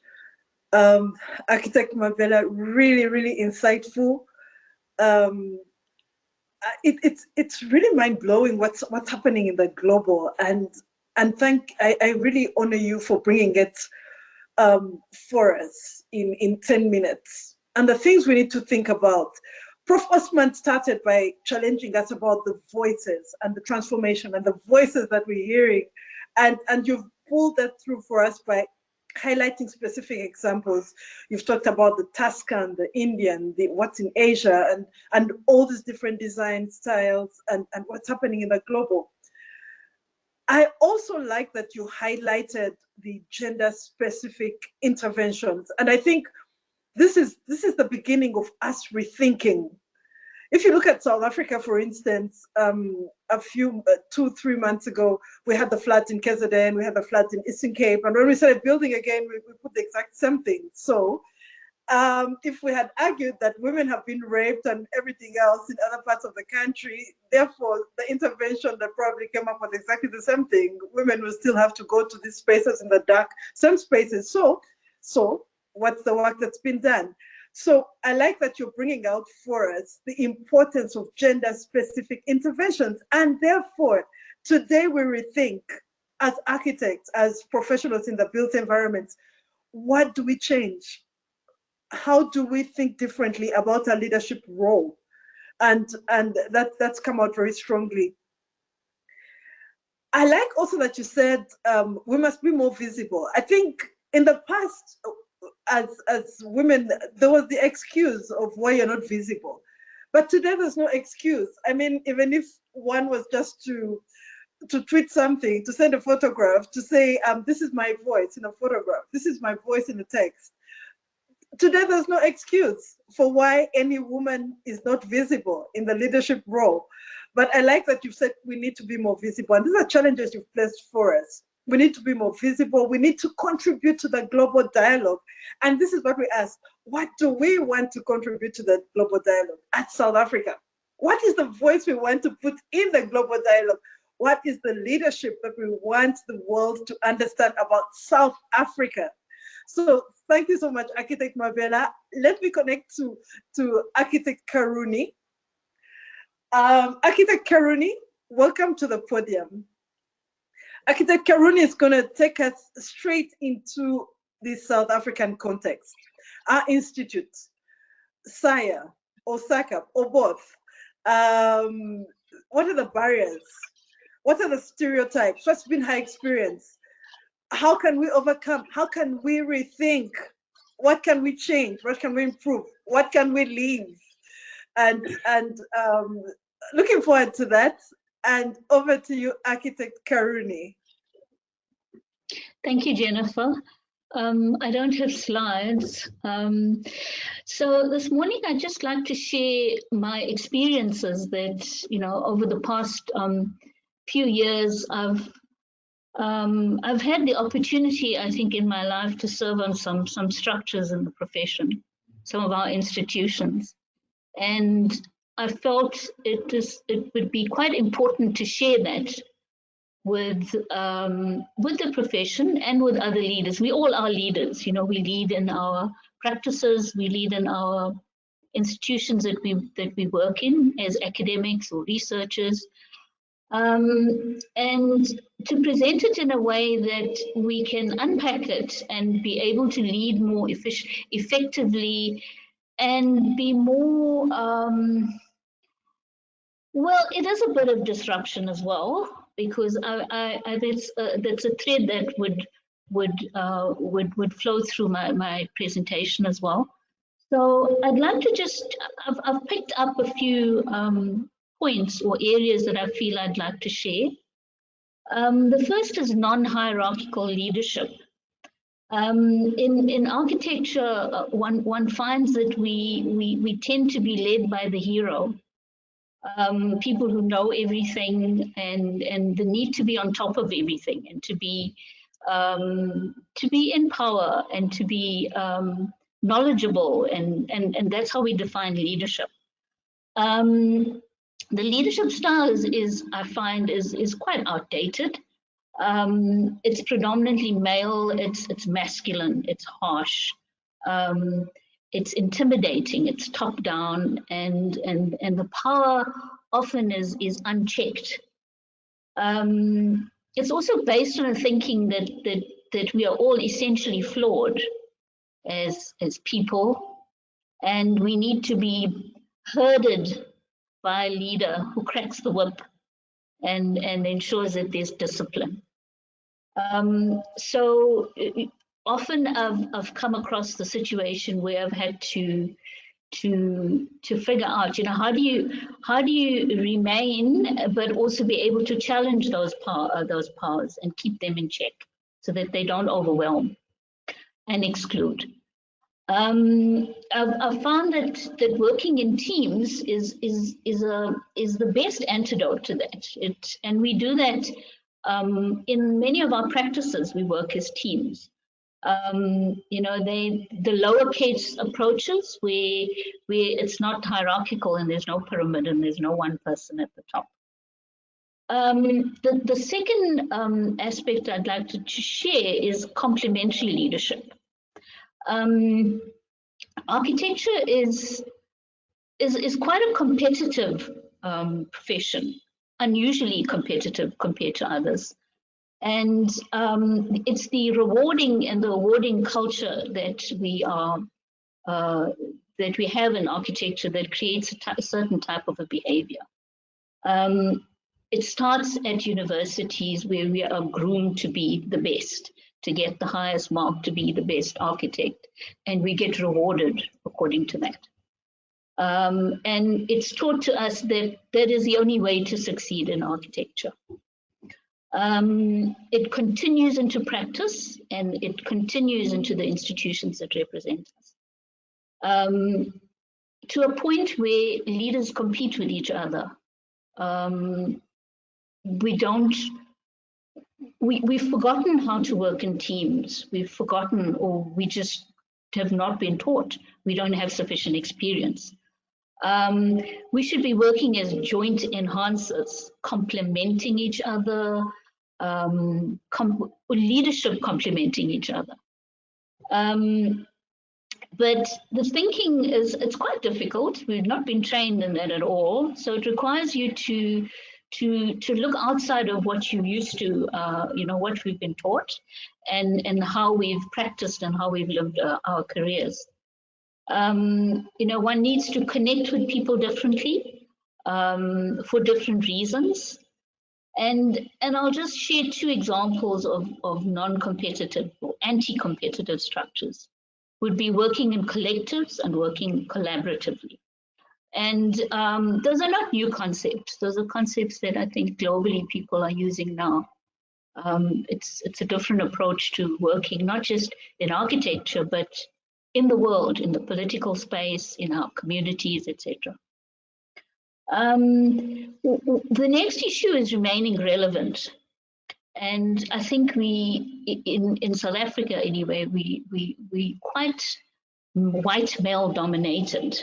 Speaker 4: Architect Mabela. Really, really insightful. It's really mind blowing what's happening in the global, and I really honor you for bringing it for us in 10 minutes. And the things we need to think about. Prof. Osman started by challenging us about the voices and the transformation and the voices that we're hearing, and you've pulled that through for us by highlighting specific examples. You've talked about the Tuscan, the Indian, the what's in Asia, and all these different design styles and what's happening in the global. I also like that you highlighted the gender-specific interventions, and I think this is the beginning of us rethinking. If you look at South Africa, for instance, a few 2-3 months ago, we had the floods in KZN, we had the floods in Eastern Cape, and when we started building again, we put the exact same thing. So if we had argued that women have been raped and everything else in other parts of the country, therefore the intervention that probably came up with exactly the same thing, women will still have to go to these spaces in the dark, some spaces. So what's the work that's been done? So I like that you're bringing out for us the importance of gender-specific interventions. And therefore, today we rethink, as architects, as professionals in the built environment, what do we change? How do we think differently about our leadership role? And that's come out very strongly. I like also that you said we must be more visible. I think in the past, as women, there was the excuse of why you're not visible. But today there's no excuse. I mean, even if one was just to tweet something, to send a photograph, to say, this is my voice in a photograph, this is my voice in a text. Today there's no excuse for why any woman is not visible in the leadership role. But I like that you've said we need to be more visible. And these are challenges you've placed for us. We need to be more visible. We need to contribute to the global dialogue. And this is what we ask. What do we want to contribute to the global dialogue at South Africa? What is the voice we want to put in the global dialogue? What is the leadership that we want the world to understand about South Africa? So thank you so much, Architect Mabela. Let me connect to Architect Karuni. Architect Karuni, welcome to the podium. Architect Karuni is going to take us straight into the South African context. Our institute, SAIA, or SACA, or both. What are the barriers? What are the stereotypes? What's been her experience? How can we overcome? How can we rethink? What can we change? What can we improve? What can we leave? And looking forward to that. And over to you, Architect Karuni.
Speaker 7: Thank you, Jennifer. I don't have slides. So this morning, I'd just like to share my experiences that, over the past few years, I've had the opportunity, I think, in my life to serve on some structures in the profession, some of our institutions. And I felt it would be quite important to share that with the profession and with other leaders. We all are leaders, you know. We lead in our practices, we lead in our institutions that we work in as academics or researchers, and to present it in a way that we can unpack it and be able to lead more effectively and be more. Well, it is a bit of disruption as well, because that's a thread that would flow through my presentation as well. So I'd like to I've picked up a few points or areas that I feel I'd like to share. The first is non-hierarchical leadership. In architecture, one finds that we tend to be led by the hero. People who know everything, and the need to be on top of everything, and to be in power, and to be knowledgeable, and that's how we define leadership. The leadership style I find is quite outdated. It's predominantly male. It's masculine. It's harsh. It's intimidating. It's top down, and the power often is unchecked. It's also based on a thinking that we are all essentially flawed as people, and we need to be herded by a leader who cracks the whip and ensures that there's discipline. So often I've come across the situation where I've had to figure out, you know, how do you remain but also be able to challenge those powers and keep them in check so that they don't overwhelm and exclude. I've found that working in teams is the best antidote to that. And we do that in many of our practices. We work as teams. You know, the lowercase approaches where it's not hierarchical and there's no pyramid and there's no one person at the top. The second aspect I'd like to share is complementary leadership. Architecture is quite a competitive profession, unusually competitive compared to others. And it's the rewarding and the awarding culture that we have in architecture that creates a certain type of a behavior. It starts at universities where we are groomed to be the best, to get the highest mark, to be the best architect, and we get rewarded according to that. And it's taught to us that that is the only way to succeed in architecture. It continues into practice, and it continues into the institutions that represent us, to a point where leaders compete with each other. We've forgotten how to work in teams. We've forgotten, or we just have not been taught. We don't have sufficient experience. We should be working as joint enhancers, complementing each other, leadership complementing each other. But the thinking it's quite difficult. We've not been trained in that at all. So it requires you to look outside of what you used to, you know, what we've been taught, and how we've practiced and how we've lived our careers. You know, one needs to connect with people differently for different reasons. And I'll just share two examples of non-competitive or anti-competitive structures. Would be working in collectives and working collaboratively. And those are not new concepts. Those are concepts that I think globally people are using now. It's a different approach to working, not just in architecture, but in the world, in the political space, in our communities, etc. The next issue is remaining relevant. And I think we, in South Africa anyway, we quite white male dominated.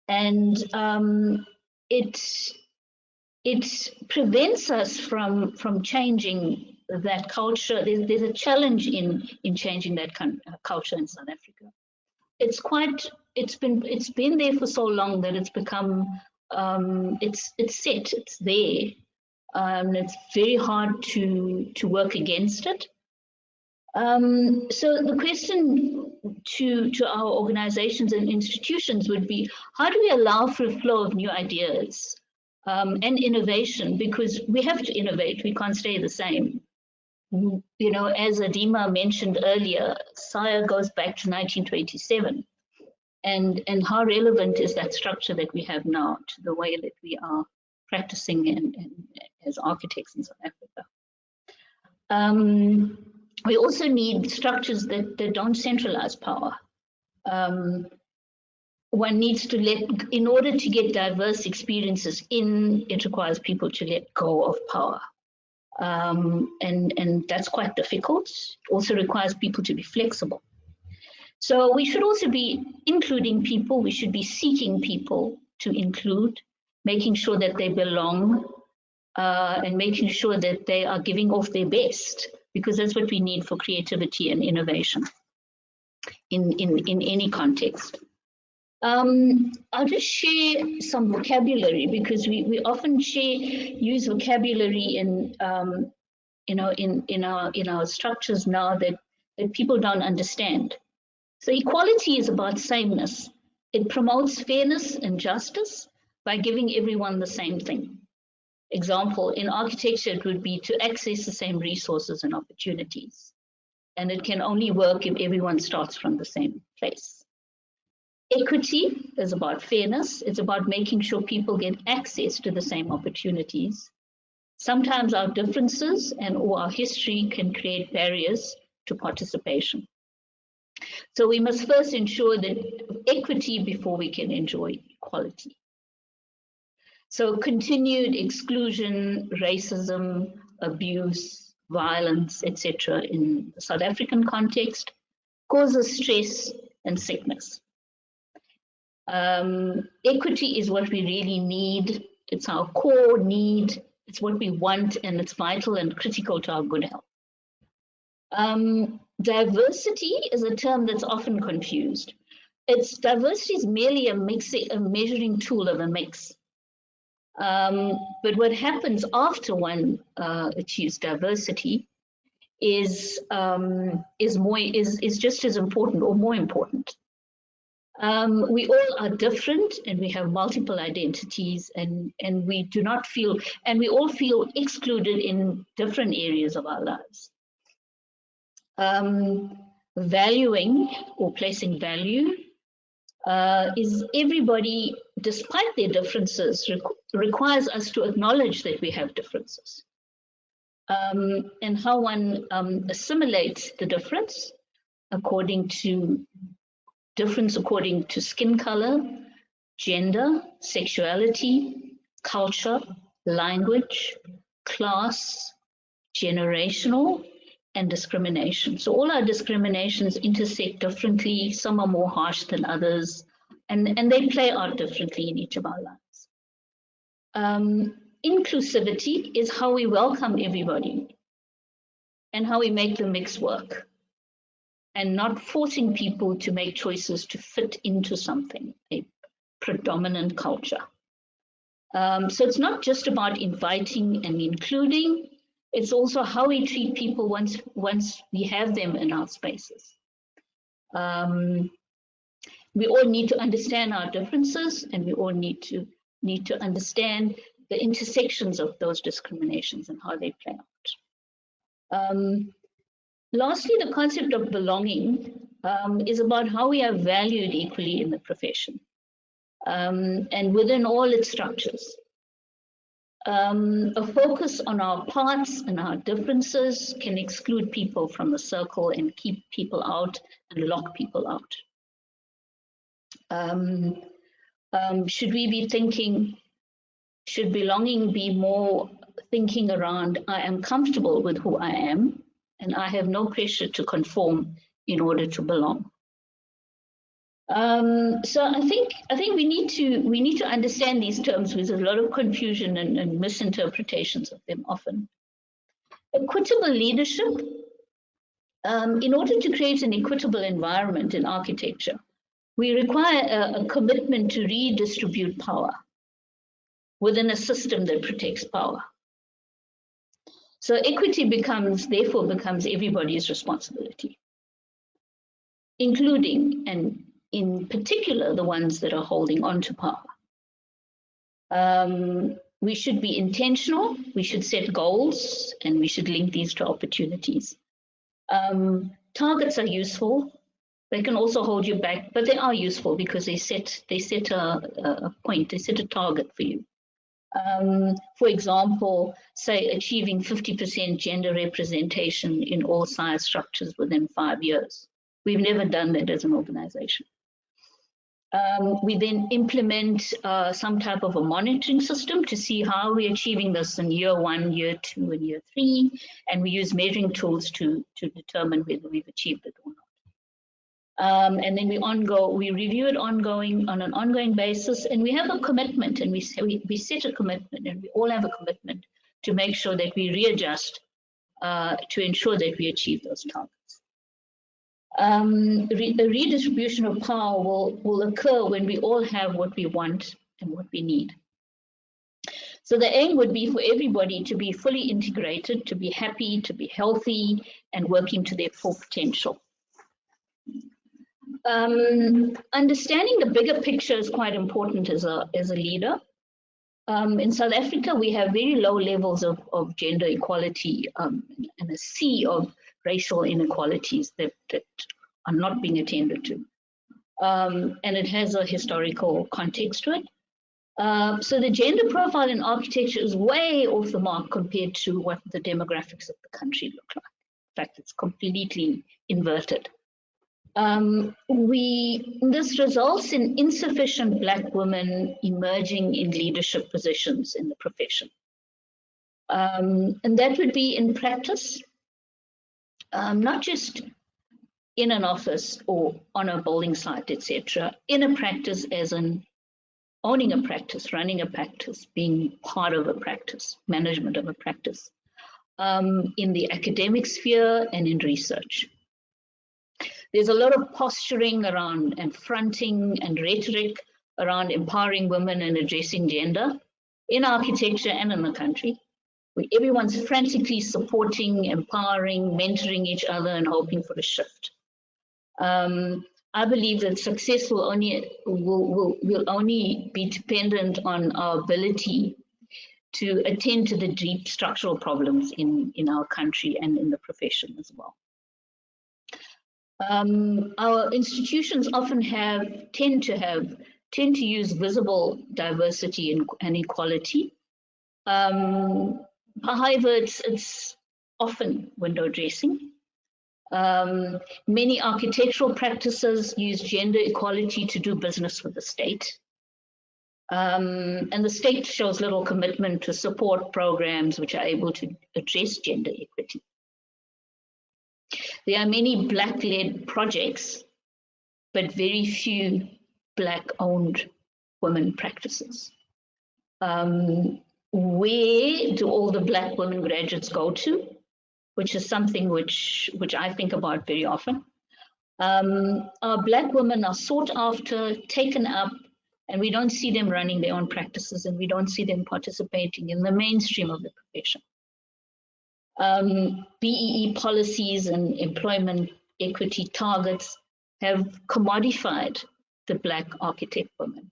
Speaker 7: and it prevents us from changing that culture. There's a challenge in changing that culture in South Africa. It's been there for so long that it's become it's set, it's there. It's very hard to work against it. So the question to our organizations and institutions would be, how do we allow for a flow of new ideas and innovation? Because we have to innovate, we can't stay the same. You know, as Adima mentioned earlier, SAIA goes back to 1927. And how relevant is that structure that we have now to the way that we are practicing and as architects in South Africa? We also need structures that don't centralize power. One needs to in order to get diverse experiences it requires people to let go of power. And that's quite difficult. It also requires people to be flexible. So we should also be including people. We should be seeking people to include, making sure that they belong, and making sure that they are giving off their best, because that's what we need for creativity and innovation in any context. I'll just share some vocabulary, because we often use vocabulary in our structures now that people don't understand. So equality is about sameness. It promotes fairness and justice by giving everyone the same thing. Example, in architecture, it would be to access the same resources and opportunities. And it can only work if everyone starts from the same place. Equity is about fairness. It's about making sure people get access to the same opportunities. Sometimes our differences or our history can create barriers to participation. So we must first ensure that equity before we can enjoy equality. So continued exclusion, racism, abuse, violence, etc. in the South African context causes stress and sickness. Equity is what we really need. It's our core need. It's what we want, and it's vital and critical to our good health. Diversity is a term that's often confused. Diversity is merely a measuring tool of a mix. But what happens after one achieves diversity is just as important or more important. We all are different, and we have multiple identities, and we do not feel, and we all feel excluded in different areas of our lives. Valuing or placing value is everybody, despite their differences, requires us to acknowledge that we have differences. And how one assimilates the difference according to skin color, gender, sexuality, culture, language, class, generational, and discrimination. So all our discriminations intersect differently. Some are more harsh than others, and they play out differently in each of our lives. Inclusivity is how we welcome everybody and how we make the mix work, and not forcing people to make choices to fit into something, a predominant culture. So it's not just about inviting and including, it's also how we treat people once we have them in our spaces. We all need to understand our differences, and we all need to understand the intersections of those discriminations and how they play out. Lastly, the concept of belonging is about how we are valued equally in the profession and within all its structures. A focus on our parts and our differences can exclude people from the circle and keep people out and lock people out. Should belonging be more thinking around, I am comfortable with who I am, and I have no pressure to conform in order to belong. So I think we need to understand these terms. There's a lot of confusion and misinterpretations of them often. Equitable leadership. In order to create an equitable environment in architecture, we require a commitment to redistribute power within a system that protects power. So equity therefore becomes everybody's responsibility, including and in particular the ones that are holding on to power. We should be intentional, we should set goals, and we should link these to opportunities. Targets are useful. They can also hold you back, but they are useful because they set a point, they set a target for you. For example, say achieving 50% gender representation in all SAIA structures within 5 years. We've never done that as an organization. We then implement some type of a monitoring system to see how we're achieving this in year 1, year 2, and year 3, and we use measuring tools to determine whether we've achieved it or not. And then we review it on an ongoing basis, and we have a commitment, and we set a commitment, and we all have a commitment to make sure that we readjust to ensure that we achieve those targets. The redistribution of power will occur when we all have what we want and what we need. So the aim would be for everybody to be fully integrated, to be happy, to be healthy, and working to their full potential. Understanding the bigger picture is quite important as a leader. In South Africa, we have very low levels of gender equality and a sea of racial inequalities that are not being attended to. And it has a historical context to it. So the gender profile in architecture is way off the mark compared to what the demographics of the country look like. In fact, it's completely inverted. This results in insufficient Black women emerging in leadership positions in the profession. And that would be in practice, not just in an office or on a building site, etc. In a practice as in owning a practice, running a practice, being part of a practice, management of a practice, in the academic sphere and in research. There's a lot of posturing around and fronting and rhetoric around empowering women and addressing gender in architecture and in the country, where everyone's frantically supporting, empowering, mentoring each other and hoping for a shift. I believe that success will only be dependent on our ability to attend to the deep structural problems in our country and in the profession as well. Our institutions often tend to use visible diversity and equality. However, it's often window dressing. Many architectural practices use gender equality to do business with the state. And the state shows little commitment to support programs which are able to address gender equity. There are many Black-led projects, but very few Black-owned women practices. Where do all the Black women graduates go to? Which is something which I think about very often. Our Black women are sought after, taken up, and we don't see them running their own practices, and we don't see them participating in the mainstream of the profession. BEE policies and employment equity targets have commodified the Black architect women.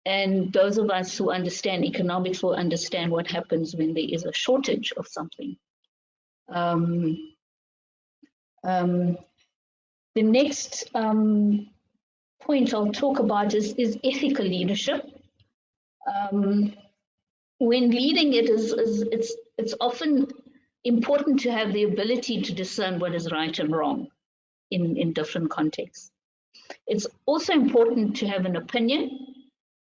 Speaker 7: And those of us who understand economics will understand what happens when there is a shortage of something. The next point I'll talk about is ethical leadership. When leading it's often important to have the ability to discern what is right and wrong in different contexts. It's also important to have an opinion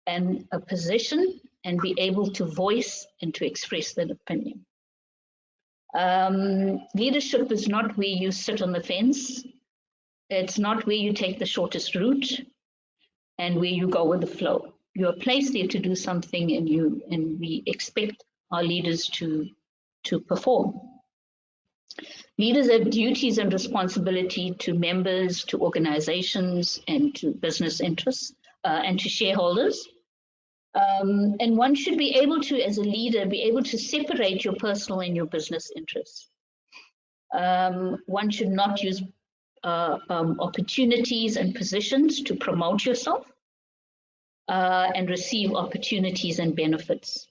Speaker 7: and a position and be able to voice and to express that opinion. Leadership is not where you sit on the fence It's not where you take the shortest route and where you go with the flow. You are placed there to do something, and we expect our leaders to perform. Leaders have duties and responsibility to members, to organizations, and to business interests, and to shareholders. And one should be able to, as a leader, be able to separate your personal and your business interests. One should not use opportunities and positions to promote yourself and receive opportunities and benefits.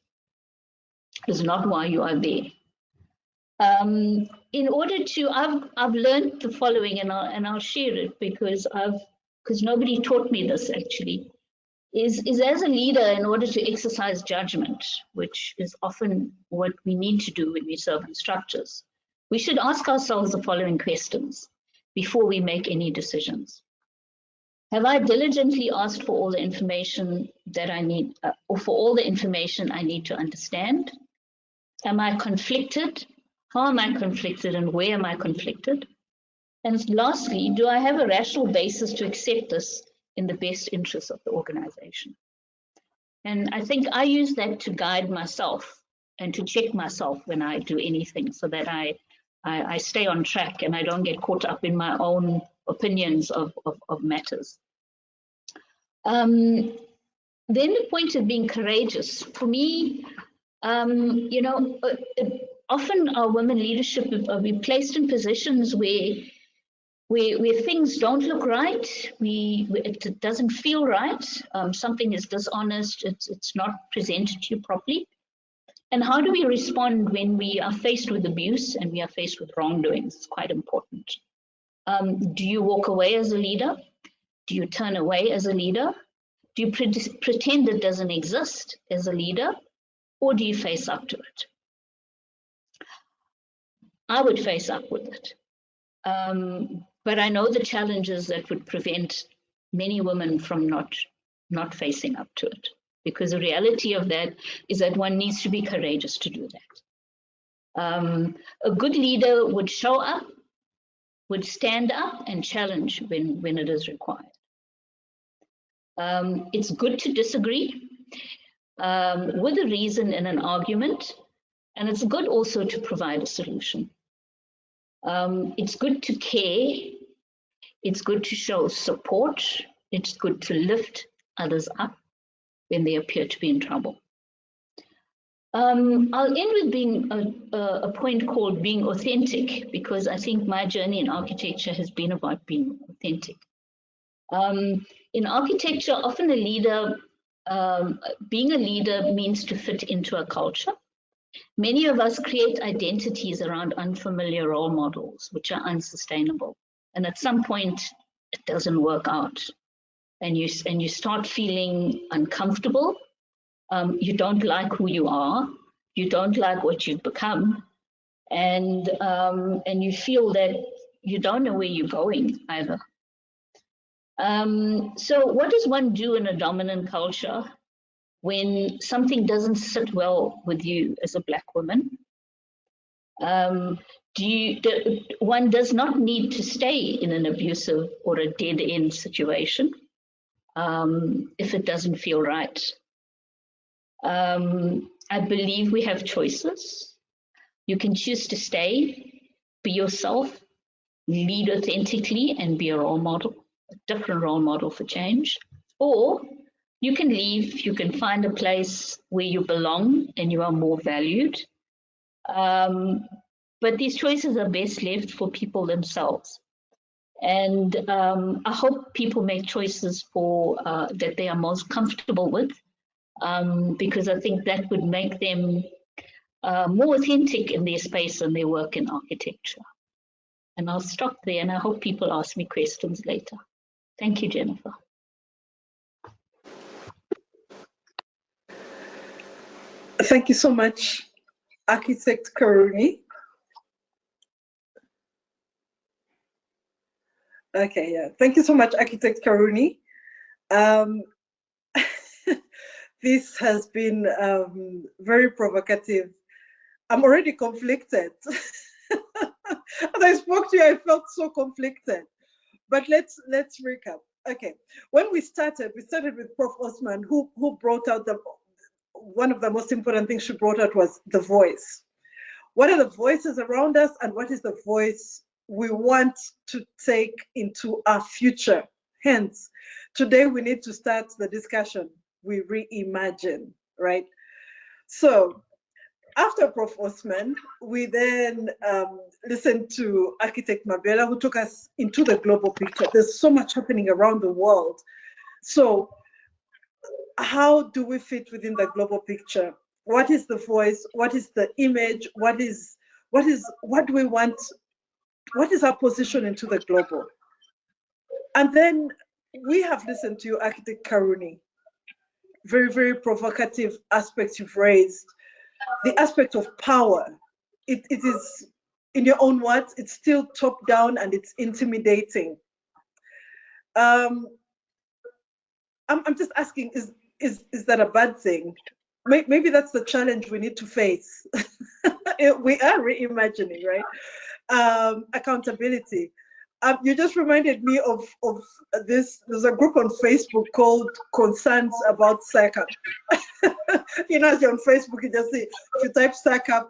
Speaker 7: It's not why you are there. In order to, I've learned the following, and I'll share it because nobody taught me this actually. Is as a leader, in order to exercise judgment, which is often what we need to do when we serve in structures, we should ask ourselves the following questions before we make any decisions. Have I diligently asked for all the information that I need, or for all the information I need to understand? Am I conflicted? How am I conflicted, and where am I conflicted? And lastly, do I have a rational basis to accept this in the best interest of the organization? And I think I use that to guide myself and to check myself when I do anything, so that I stay on track and I don't get caught up in my own opinions of matters. Then the point of being courageous. For me, you know, often our women leadership are we placed in positions where things don't look right, it doesn't feel right, something is dishonest, it's not presented to you properly. And how do we respond when we are faced with abuse and we are faced with wrongdoings? It's quite important. Do you walk away as a leader? Do you turn away as a leader? Do you pretend it doesn't exist as a leader? Or do you face up to it? I would face up with it. But I know the challenges that would prevent many women from not facing up to it. Because the reality of that is that one needs to be courageous to do that. A good leader would show up, would stand up and challenge when it is required. It's good to disagree with a reason in an argument, and it's good also to provide a solution. It's good to care. It's good to show support. It's good to lift others up when they appear to be in trouble. I'll end with being a point called being authentic, because I think my journey in architecture has been about being authentic. In architecture, often a leader, being a leader means to fit into a culture. Many of us create identities around unfamiliar role models, which are unsustainable. And at some point, it doesn't work out. And you start feeling uncomfortable. You don't like who you are. You don't like what you've become. And you feel that you don't know where you're going either. So what does one do in a dominant culture when something doesn't sit well with you as a Black woman? One does not need to stay in an abusive or a dead-end situation if it doesn't feel right. I believe we have choices. You can choose to stay, be yourself, lead authentically, and be a role model, a different role model for change. Or you can leave, you can find a place where you belong and you are more valued. But these choices are best left for people themselves. And I hope people make choices that they are most comfortable with, because I think that would make them more authentic in their space and their work in architecture. And I'll stop there, and I hope people ask me questions later. Thank you, Jennifer.
Speaker 4: Thank you so much, Architect Karuni. Okay, yeah. Thank you so much, Architect Karuni. This has been very provocative. I'm already conflicted. As I spoke to you, I felt so conflicted. But let's recap. Okay, when we started with Prof. Osman, who brought out one of the most important things she brought out was the voice. What are the voices around us, and what is the voice we want to take into our future? Hence, today we need to start the discussion. We reimagine, right? So after Prof. Osman, we then listened to architect Mabela, who took us into the global picture. There's so much happening around the world. So how do we fit within the global picture? What is the voice? What is the image? What do we want? What is our position into the global? And then we have listened to you, architect Karuni. Very, very provocative aspects you've raised. The aspect of power. It is, in your own words, it's still top down and it's intimidating. I'm just asking, is that a bad thing? Maybe that's the challenge we need to face. We are reimagining, right? Accountability. You just reminded me of this. There's a group on Facebook called Concerns About SAIA. You know, as you're on Facebook, you just see, if you type SAIA,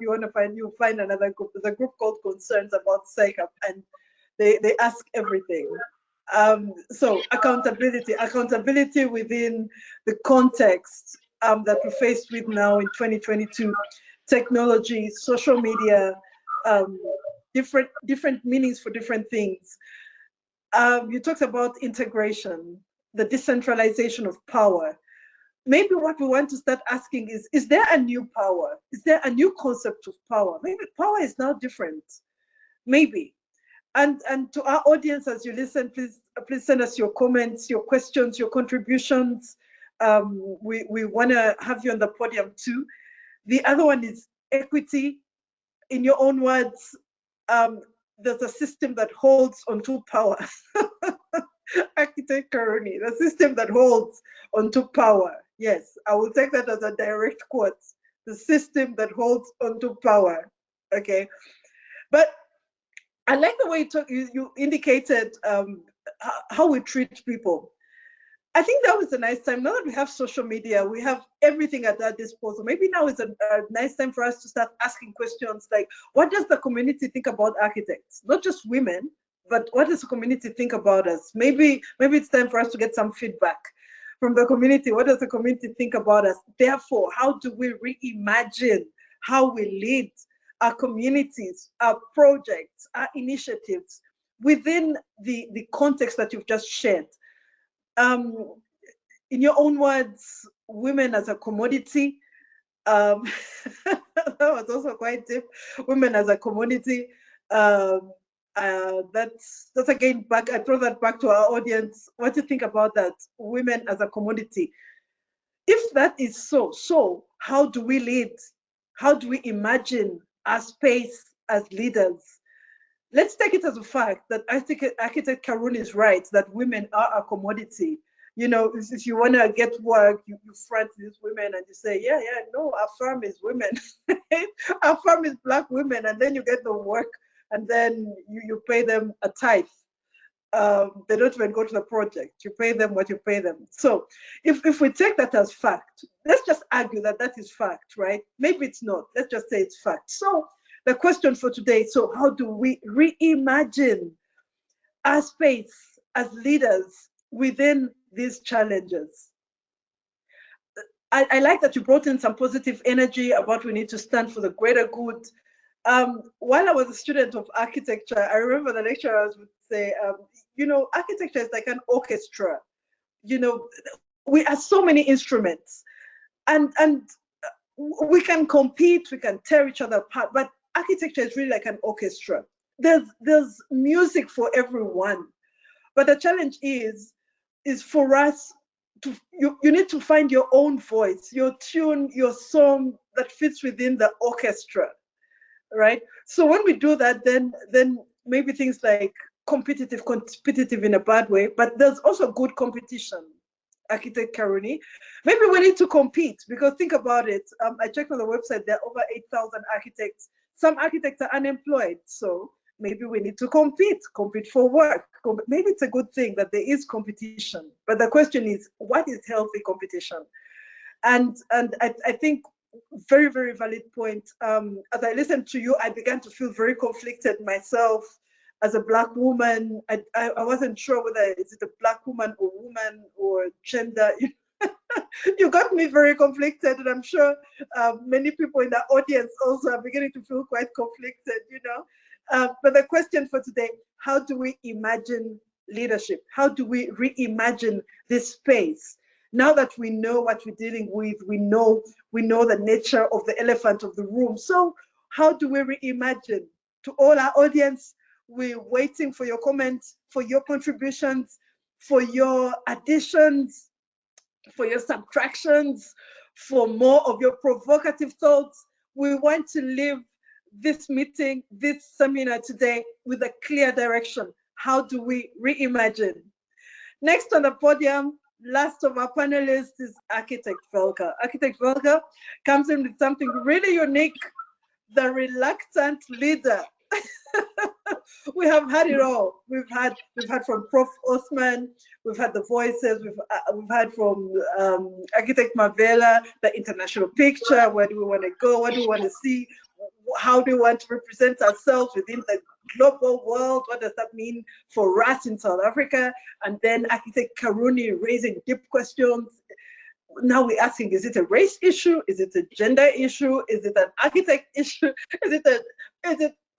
Speaker 4: you find another group. There's a group called Concerns About SAIA, and they ask everything. So accountability within the context that we're faced with now in 2022, technology, social media, different meanings for different things. You talked about integration, the decentralization of power. Maybe what we want to start asking is there a new power? Is there a new concept of power? Maybe power is now different. Maybe. And to our audience, as you listen, please send us your comments, your questions, your contributions. We want to have you on the podium too. The other one is equity. In your own words, there's a system that holds onto power. Architect Karuni, the system that holds onto power. Yes, I will take that as a direct quote. The system that holds onto power. Okay, but I like the way you indicated how we treat people. I think that was a nice time. Now that we have social media, we have everything at our disposal. Maybe now is a nice time for us to start asking questions like, what does the community think about architects? Not just women, but what does the community think about us? Maybe it's time for us to get some feedback from the community. What does the community think about us? Therefore, how do we reimagine how we lead our communities, our projects, our initiatives within the context that you've just shared? In your own words, women as a commodity. That was also quite deep. Women as a commodity. That's again back. I throw that back to our audience. What do you think about that? Women as a commodity. If that is so how do we lead? How do we imagine our space as leaders? Let's take it as a fact that architect Karun is right, that women are a commodity. You know, if you want to get work, you front these women and you say, yeah, no, our firm is women. Our firm is Black women, and then you get the work and then you pay them a tithe. They don't even go to the project. You pay them what you pay them. So if we take that as fact, let's just argue that is fact, right? Maybe it's not. Let's just say it's fact. So the question for today, so how do we reimagine our space as leaders within these challenges? I like that you brought in some positive energy about we need to stand for the greater good. While I was a student of architecture, I remember the lecturers would say, you know, architecture is like an orchestra. You know, we have so many instruments, and we can compete, we can tear each other apart, but architecture is really like an orchestra. There's music for everyone, but the challenge is for us to you need to find your own voice, your tune, your song that fits within the orchestra, right? So when we do that, then maybe things like competitive in a bad way, but there's also good competition. Architect Karuni, maybe we need to compete, because think about it. I checked on the website, there are over 8,000 architects. Some architects are unemployed, so Maybe we need to compete for work. Maybe it's a good thing that there is competition, but the question is, what is healthy competition? And I think very, very valid point. As I listened to you, I began to feel very conflicted myself as a Black woman. I wasn't sure whether is it a Black woman or gender. You got me very conflicted, and I'm sure many people in the audience also are beginning to feel quite conflicted, you know. But the question for today, how do we imagine leadership? How do we reimagine this space? Now that we know what we're dealing with, we know the nature of the elephant of the room. So how do we reimagine? To all our audience, we're waiting for your comments, for your contributions, for your additions, for your subtractions, for more of your provocative thoughts. We want to leave this meeting, this seminar today with a clear direction. How do we reimagine? Next on the podium, last of our panelists is Architect Velka. Architect Velka comes in with something really unique, the reluctant leader. We have had it all. We've had from Prof. Osman, we've had the voices, we've had from Architect Mavela, the international picture. Where do we want to go? What do we want to see? How do we want to represent ourselves within the global world? What does that mean for us in South Africa? And then Architect Karuni raising deep questions. Now we're asking, is it a race issue? Is it a gender issue? Is it an architect issue?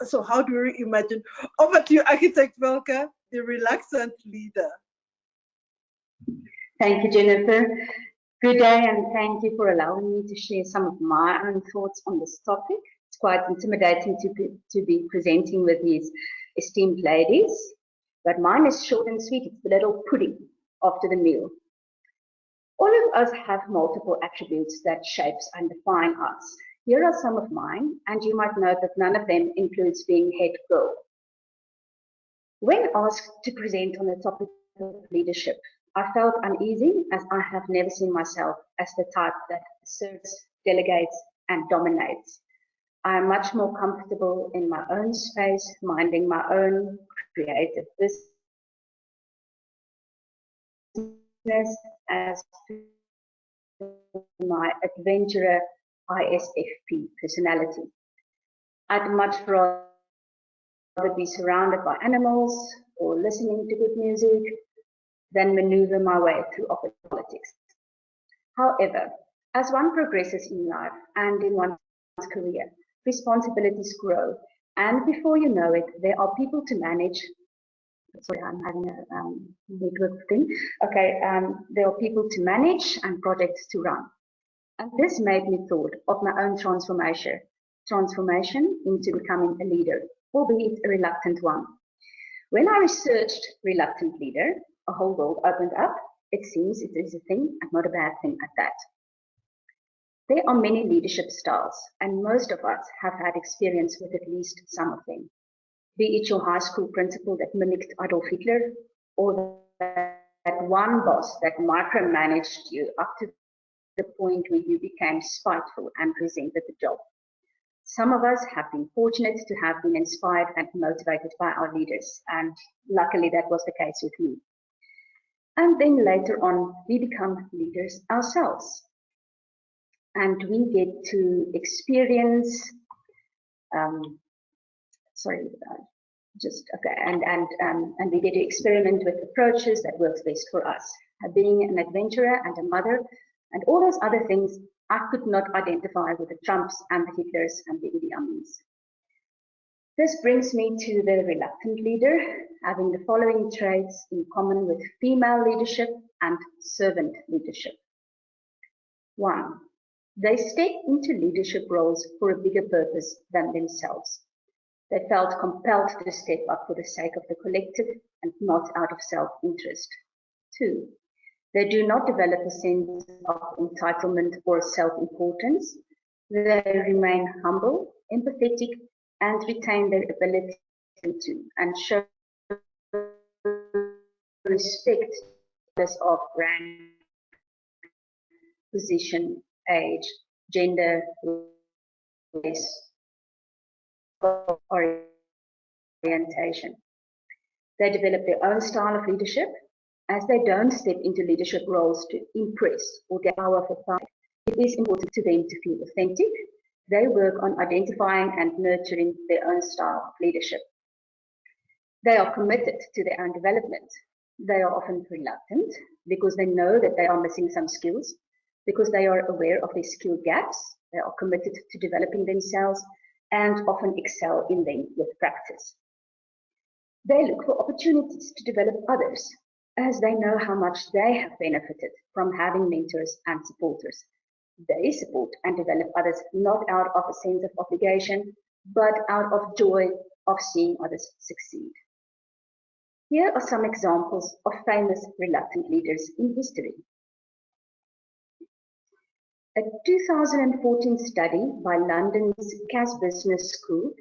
Speaker 4: So how do we imagine? Over to you, Architect Velka, the reluctant leader.
Speaker 8: Thank you, Jennifer. Good day, and thank you for allowing me to share some of my own thoughts on this topic. It's quite intimidating to be presenting with these esteemed ladies, but mine is short and sweet. It's the little pudding after the meal. All of us have multiple attributes that shapes and define us. Here are some of mine, and you might note that none of them includes being head girl. When asked to present on the topic of leadership, I felt uneasy, as I have never seen myself as the type that asserts, delegates, and dominates. I am much more comfortable in my own space, minding my own creative business as my adventurer ISFP personality. I'd much rather be surrounded by animals or listening to good music than maneuver my way through office politics. However, as one progresses in life and in one's career, responsibilities grow, and before you know it, there are people to manage. Sorry, I'm having a network thing. Okay, there are people to manage and projects to run. And this made me thought of my own transformation into becoming a leader, albeit a reluctant one. When I researched reluctant leader, a whole world opened up. It seems it is a thing and not a bad thing at that. There are many leadership styles, and most of us have had experience with at least some of them. Be it your high school principal that mimicked Adolf Hitler, or that one boss that micromanaged you up to the point where you became spiteful and resented the job. Some of us have been fortunate to have been inspired and motivated by our leaders, and luckily that was the case with me. And then later on, we become leaders ourselves. And we get to experience, and we get to experiment with approaches that works best for us. Being an adventurer and a mother and all those other things, I could not identify with the Trumps and the Hitlers and the Idi Amins. This brings me to the reluctant leader, having the following traits in common with female leadership and servant leadership. 1. They step into leadership roles for a bigger purpose than themselves. They felt compelled to step up for the sake of the collective and not out of self-interest. 2. They do not develop a sense of entitlement or self-importance. They remain humble, empathetic, and retain their ability to and show respect of rank, position, age, gender, race, or orientation. They develop their own style of leadership, as they don't step into leadership roles to impress or get power for power. It is important to them to feel authentic. They work on identifying and nurturing their own style of leadership. They are committed to their own development. They are often reluctant because they know that they are missing some skills, because they are aware of their skill gaps. They are committed to developing themselves and often excel in them with practice. They look for opportunities to develop others, as they know how much they have benefited from having mentors and supporters. They support and develop others not out of a sense of obligation, but out of joy of seeing others succeed. Here are some examples of famous reluctant leaders in history. A 2014 study by London's Cass Business School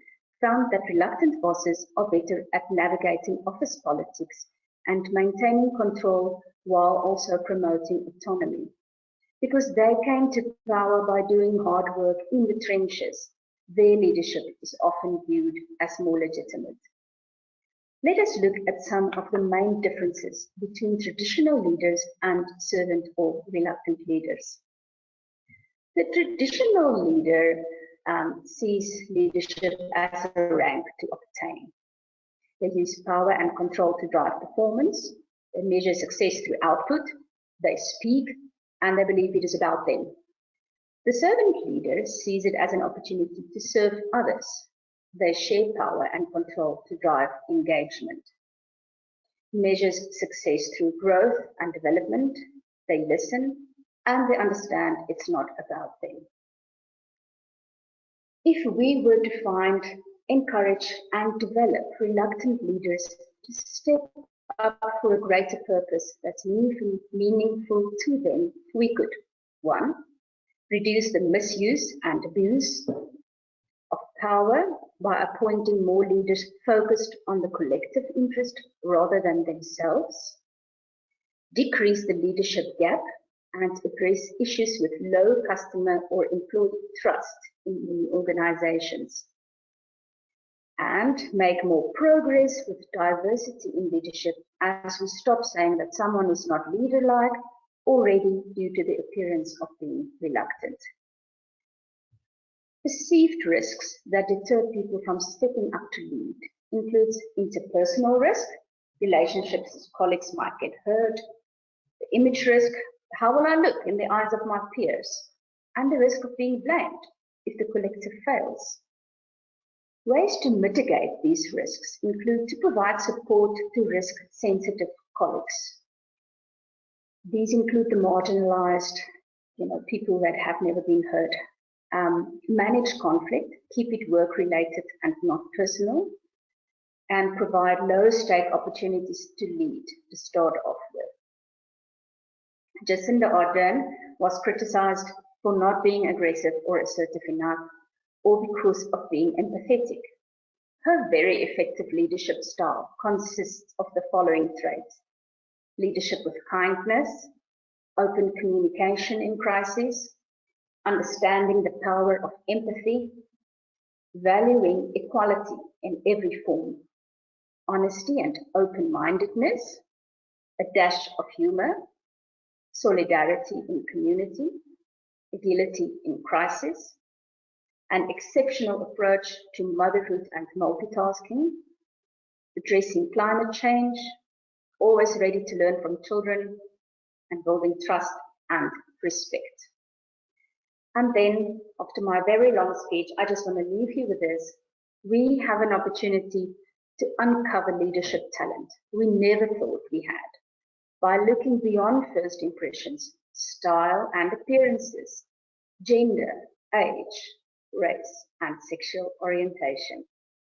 Speaker 8: found that reluctant bosses are better at navigating office politics and maintaining control while also promoting autonomy. Because they came to power by doing hard work in the trenches, their leadership is often viewed as more legitimate. Let us look at some of the main differences between traditional leaders and servant or reluctant leaders. The traditional leader sees leadership as a rank to obtain. They use power and control to drive performance. They measure success through output. They speak, and they believe it is about them. The servant leader sees it as an opportunity to serve others. They share power and control to drive engagement. Measures success through growth and development. They listen, and they understand it's not about them. If we were to find, encourage, and develop reluctant leaders to step up for a greater purpose that's meaningful to them, we could, 1, reduce the misuse and abuse of power by appointing more leaders focused on the collective interest rather than themselves, decrease the leadership gap, and address issues with low customer or employee trust in organizations, and make more progress with diversity in leadership as we stop saying that someone is not leader-like already due to the appearance of being reluctant. Perceived risks that deter people from stepping up to lead includes interpersonal risk, relationships with colleagues might get hurt, the image risk, how will I look in the eyes of my peers, and the risk of being blamed if the collective fails. Ways to mitigate these risks include to provide support to risk-sensitive colleagues. These include the marginalized, people that have never been heard. Manage conflict, keep it work-related and not personal, and provide low-stake opportunities to lead to start off with. Jacinda Ardern was criticized for not being aggressive or assertive enough, or because of being empathetic. Her very effective leadership style consists of the following traits: leadership with kindness, open communication in crises, understanding the power of empathy, valuing equality in every form, honesty and open-mindedness, a dash of humor, solidarity in community, agility in crisis, an exceptional approach to motherhood and multitasking, addressing climate change, always ready to learn from children, and building trust and respect. And then, after my very long speech, I just want to leave you with this. We have an opportunity to uncover leadership talent we never thought we had by looking beyond first impressions, style and appearances, gender, age, race, and sexual orientation.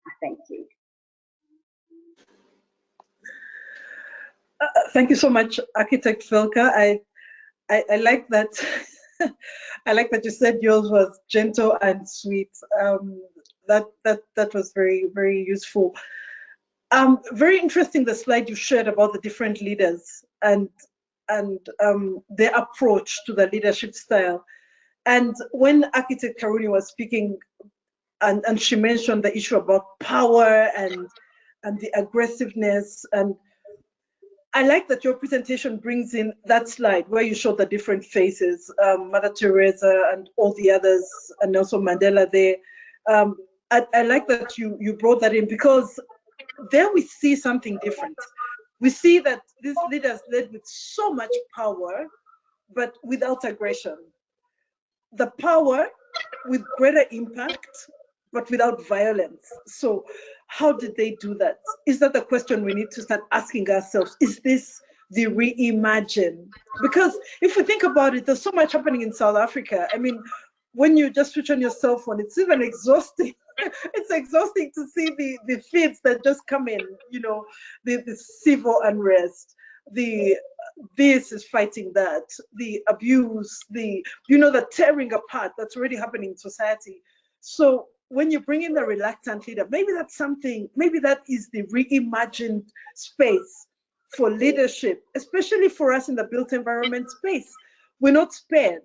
Speaker 8: I thank you.
Speaker 4: Thank you so much, Architect Velka. I like that. I like that you said yours was gentle and sweet. That was very, very useful. Very interesting, the slide you shared about the different leaders and their approach to the leadership style. And when Architect Karuni was speaking, and she mentioned the issue about power and and the aggressiveness. And I like that your presentation brings in that slide where you show the different faces, Mother Teresa and all the others, and Nelson Mandela there. I like that you brought that in, because there we see something different. We see that these leaders led with so much power, but without aggression. The power with greater impact, but without violence. So how did they do that? Is that the question we need to start asking ourselves? Is this the reimagine? Because if we think about it, there's so much happening in South Africa. I mean, when you just switch on your cell phone, it's even exhausting. It's exhausting to see the feeds that just come in, you know, the civil unrest, this is fighting that, the abuse, the tearing apart that's already happening in society. So when you bring in the reluctant leader, maybe that's something, maybe that is the reimagined space for leadership, especially for us in the built environment space. We're not spared.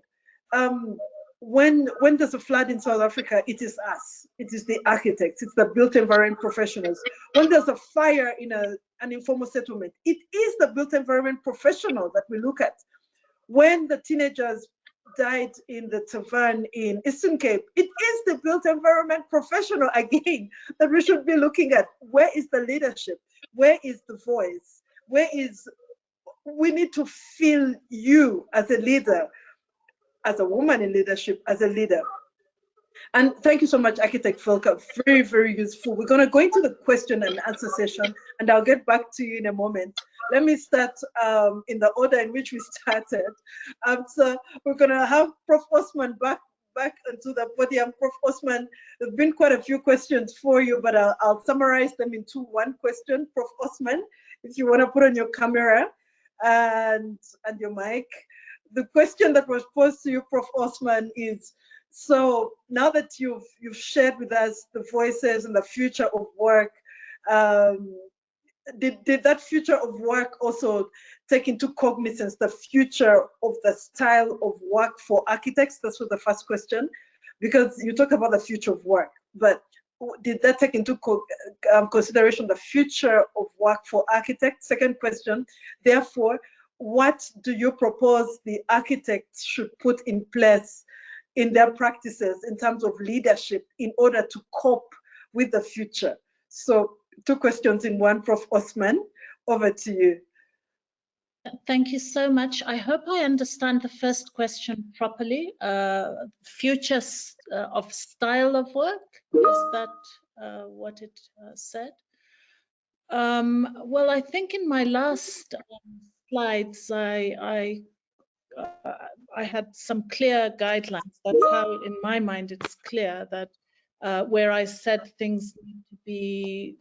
Speaker 4: When there's a flood in South Africa, it is us. It is the architects. It's the built environment professionals. When there's a fire in an informal settlement, it is the built environment professional that we look at. When the teenagers died in the tavern in Eastern Cape, it is the built environment professional again that we should be looking at. Where is the leadership? Where is the voice? We need to feel you as a leader, as a woman in leadership, as a leader. And thank you so much, Architect Volker. Very, very useful. We're going to go into the question and answer session, and I'll get back to you in a moment. Let me start in the order in which we started. So we're going to have Prof. Osman back onto the podium. Prof. Osman, there have been quite a few questions for you, but I'll summarize them into one question. Prof. Osman, if you want to put on your camera and your mic. The question that was posed to you, Prof. Osman, is, so now that you've shared with us the voices and the future of work, did that future of work also take into cognizance the future of the style of work for architects? That's what the first question, because you talk about the future of work, but did that take into consideration the future of work for architects? Second question, therefore, what do you propose the architects should put in place in their practices in terms of leadership in order to cope with the future? So 2 questions in one. Prof. Osman, over to you.
Speaker 5: Thank you so much. I hope I understand the first question properly. Future of style of work, is that what it said? Well, I think in my last slides, I had some clear guidelines. That's how, in my mind, it's clear that where I said things need to be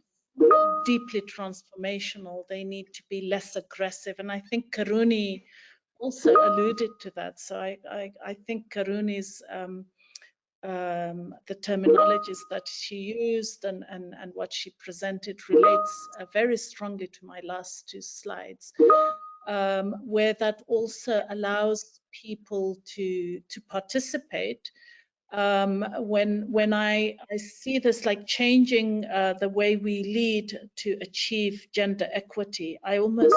Speaker 5: deeply transformational, they need to be less aggressive. And I think Karuni also alluded to that. So I think Karuni's the terminologies that she used and what she presented relates very strongly to my last 2 slides, where that also allows people to participate. When I see this like changing the way we lead to achieve gender equity, I almost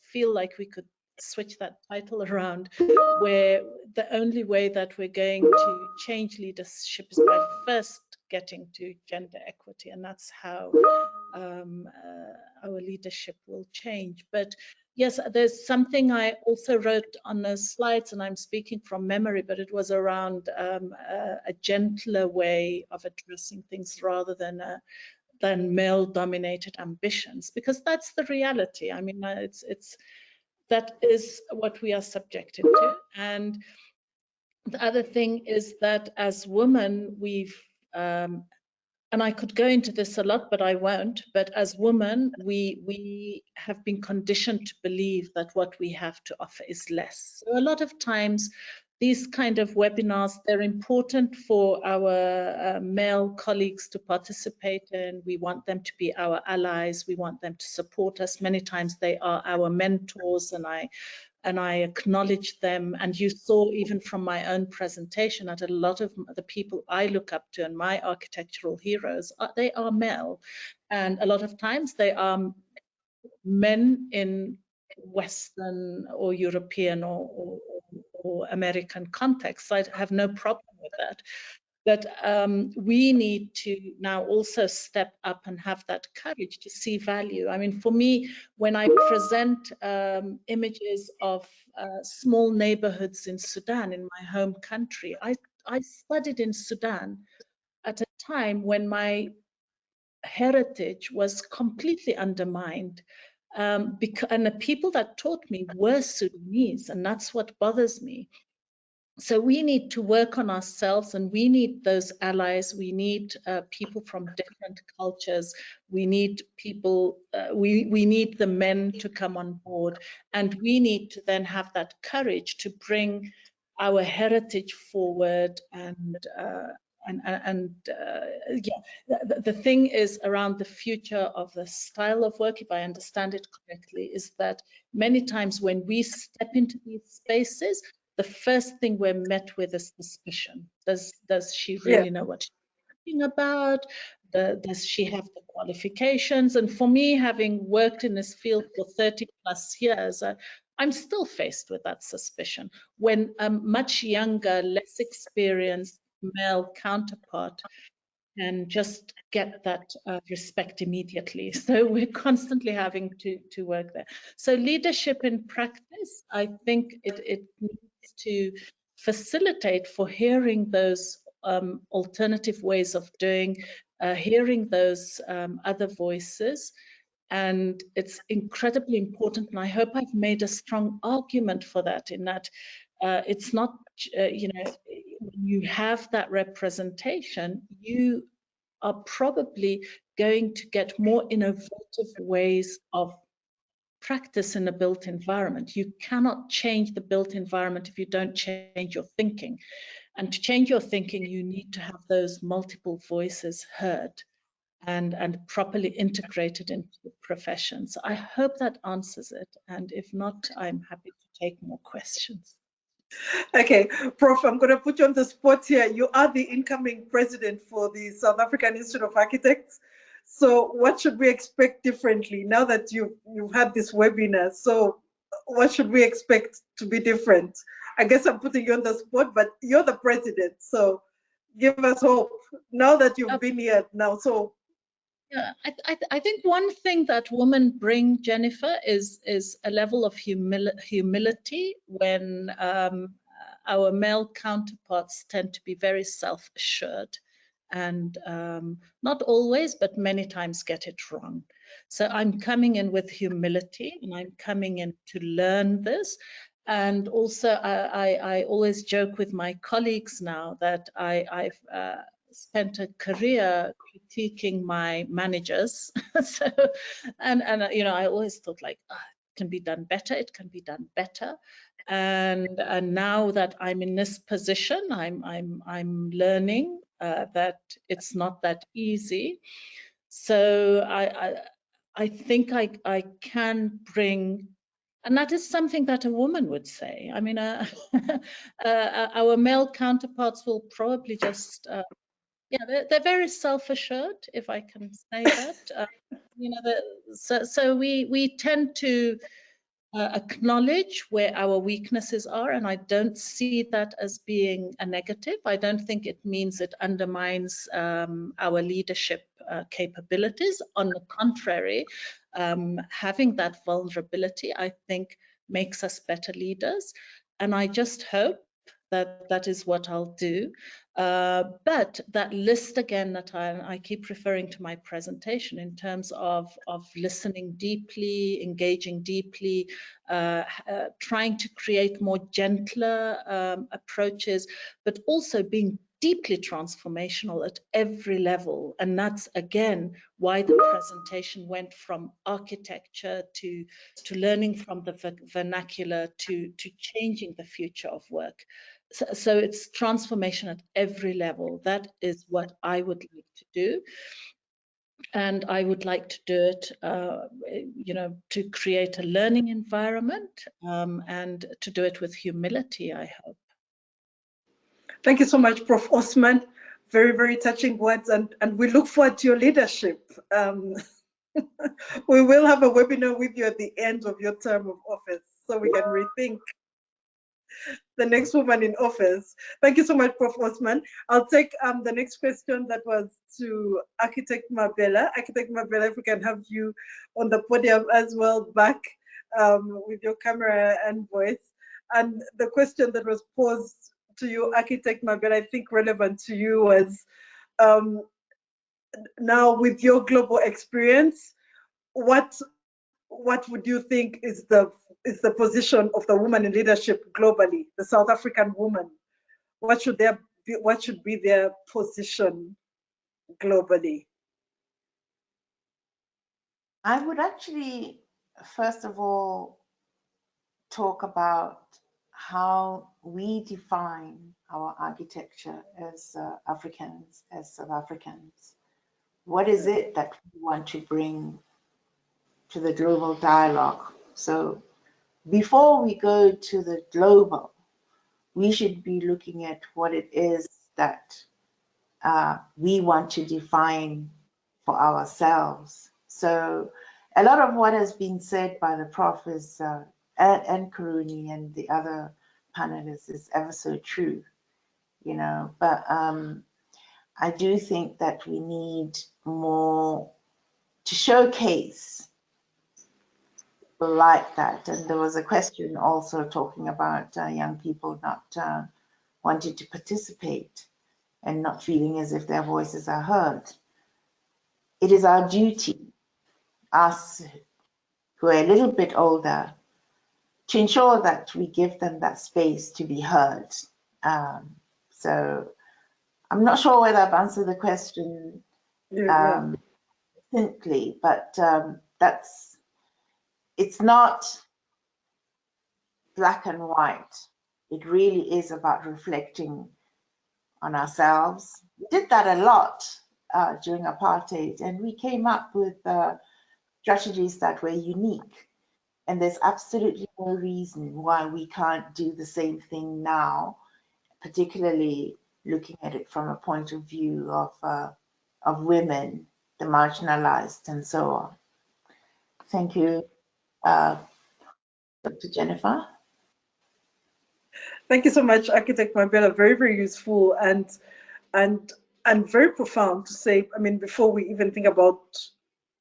Speaker 5: feel like we could switch that title around, where the only way that we're going to change leadership is by first getting to gender equity, and that's how our leadership will change. But yes, there's something I also wrote on those slides, and I'm speaking from memory, but it was around a gentler way of addressing things rather than male-dominated ambitions, because that's the reality. I mean, that is what we are subjected to. And the other thing is that as women, we've and I could go into this a lot, but I won't. But as women, we have been conditioned to believe that what we have to offer is less. So a lot of times, these kind of webinars, they're important for our male colleagues to participate in. We want them to be our allies. We want them to support us. Many times they are our mentors, and I I acknowledge them. And you saw even from my own presentation that a lot of the people I look up to and my architectural heroes, they are male. And a lot of times they are men in Western or European or American contexts. I have no problem with that. But we need to now also step up and have that courage to see value. I mean, for me, when I present images of small neighborhoods in Sudan, in my home country, I studied in Sudan at a time when my heritage was completely undermined. And the people that taught me were Sudanese, and that's what bothers me. So we need to work on ourselves, and we need those allies. We need people from different cultures. We need people, we need the men to come on board, and we need to then have that courage to bring our heritage forward. The thing is around the future of the style of work, if I understand it correctly, is that many times when we step into these spaces, the first thing we're met with is suspicion. Does she really know what she's talking about? Does she have the qualifications? And for me, having worked in this field for 30 plus years, I'm still faced with that suspicion. When a much younger, less experienced male counterpart can just get that respect immediately. So we're constantly having to work there. So leadership in practice, I think it needs to facilitate for hearing those alternative ways of doing, hearing those other voices. And it's incredibly important. And I hope I've made a strong argument for that, in that it's not, when you have that representation, you are probably going to get more innovative ways of practice in a built environment. You cannot change the built environment if you don't change your thinking. And to change your thinking, you need to have those multiple voices heard and properly integrated into the profession. So I hope that answers it. And if not, I'm happy to take more questions.
Speaker 4: Okay, Prof, I'm going to put you on the spot here. You are the incoming president for the South African Institute of Architects. So what should we expect differently now that you've had this webinar? So what should we expect to be different? I guess I'm putting you on the spot, but you're the president. So give us hope now that you've been here now. So
Speaker 5: yeah, I think one thing that women bring, Jennifer, is a level of humility when our male counterparts tend to be very self-assured and not always, but many times get it wrong. So I'm coming in with humility, and I'm coming in to learn this. And also, I always joke with my colleagues now that I've spent a career critiquing my managers. So, and I always thought, like, it can be done better. It can be done better. And now that I'm in this position, I'm learning that it's not that easy. So I think I can bring. And that is something that a woman would say. I mean, our male counterparts will probably just, they're very self-assured, if I can say that. So we tend to acknowledge where our weaknesses are, and I don't see that as being a negative. I don't think it means it undermines our leadership capabilities. On the contrary, having that vulnerability, I think, makes us better leaders. And I just hope that is what I'll do. But that list again that I keep referring to my presentation in terms of listening deeply, engaging deeply, trying to create more gentler approaches, but also being deeply transformational at every level. And that's, again, why the presentation went from architecture to learning from the vernacular to changing the future of work. So it's transformation at every level. That is what I would like to do. And I would like to do it, to create a learning environment and to do it with humility, I hope.
Speaker 4: Thank you so much, Prof. Osman. Very, very touching words, and we look forward to your leadership. We will have a webinar with you at the end of your term of office so we can rethink the next woman in office. Thank you so much, Prof. Osman. I'll take the next question that was to Architect Mabela. Architect Mabela, if we can have you on the podium as well, back with your camera and voice. And the question that was posed to you, Architect Mabela, I think relevant to you was, now with your global experience, what would you think is the position of the woman in leadership globally, the South African woman? What should be their position globally?
Speaker 6: I would actually, first of all, talk about how we define our architecture as Africans, as South Africans. What is it that we want to bring to the global dialogue? So before we go to the global, we should be looking at what it is that we want to define for ourselves. So a lot of what has been said by the Prof is, and Karuni and the other panelists is ever so true, but I do think that we need more to showcase people like that. And there was a question also talking about young people not wanting to participate and not feeling as if their voices are heard. It is our duty, us who are a little bit older, to ensure that we give them that space to be heard. So I'm not sure whether I've answered the question simply, but it's not black and white. It really is about reflecting on ourselves. We did that a lot during apartheid, and we came up with strategies that were unique. And there's absolutely no reason why we can't do the same thing now, particularly looking at it from a point of view of women, the marginalized, and so on. Thank you, Dr. Jennifer.
Speaker 4: Thank you so much, Architect Mabela. Very, very useful and very profound to say. I mean, before we even think about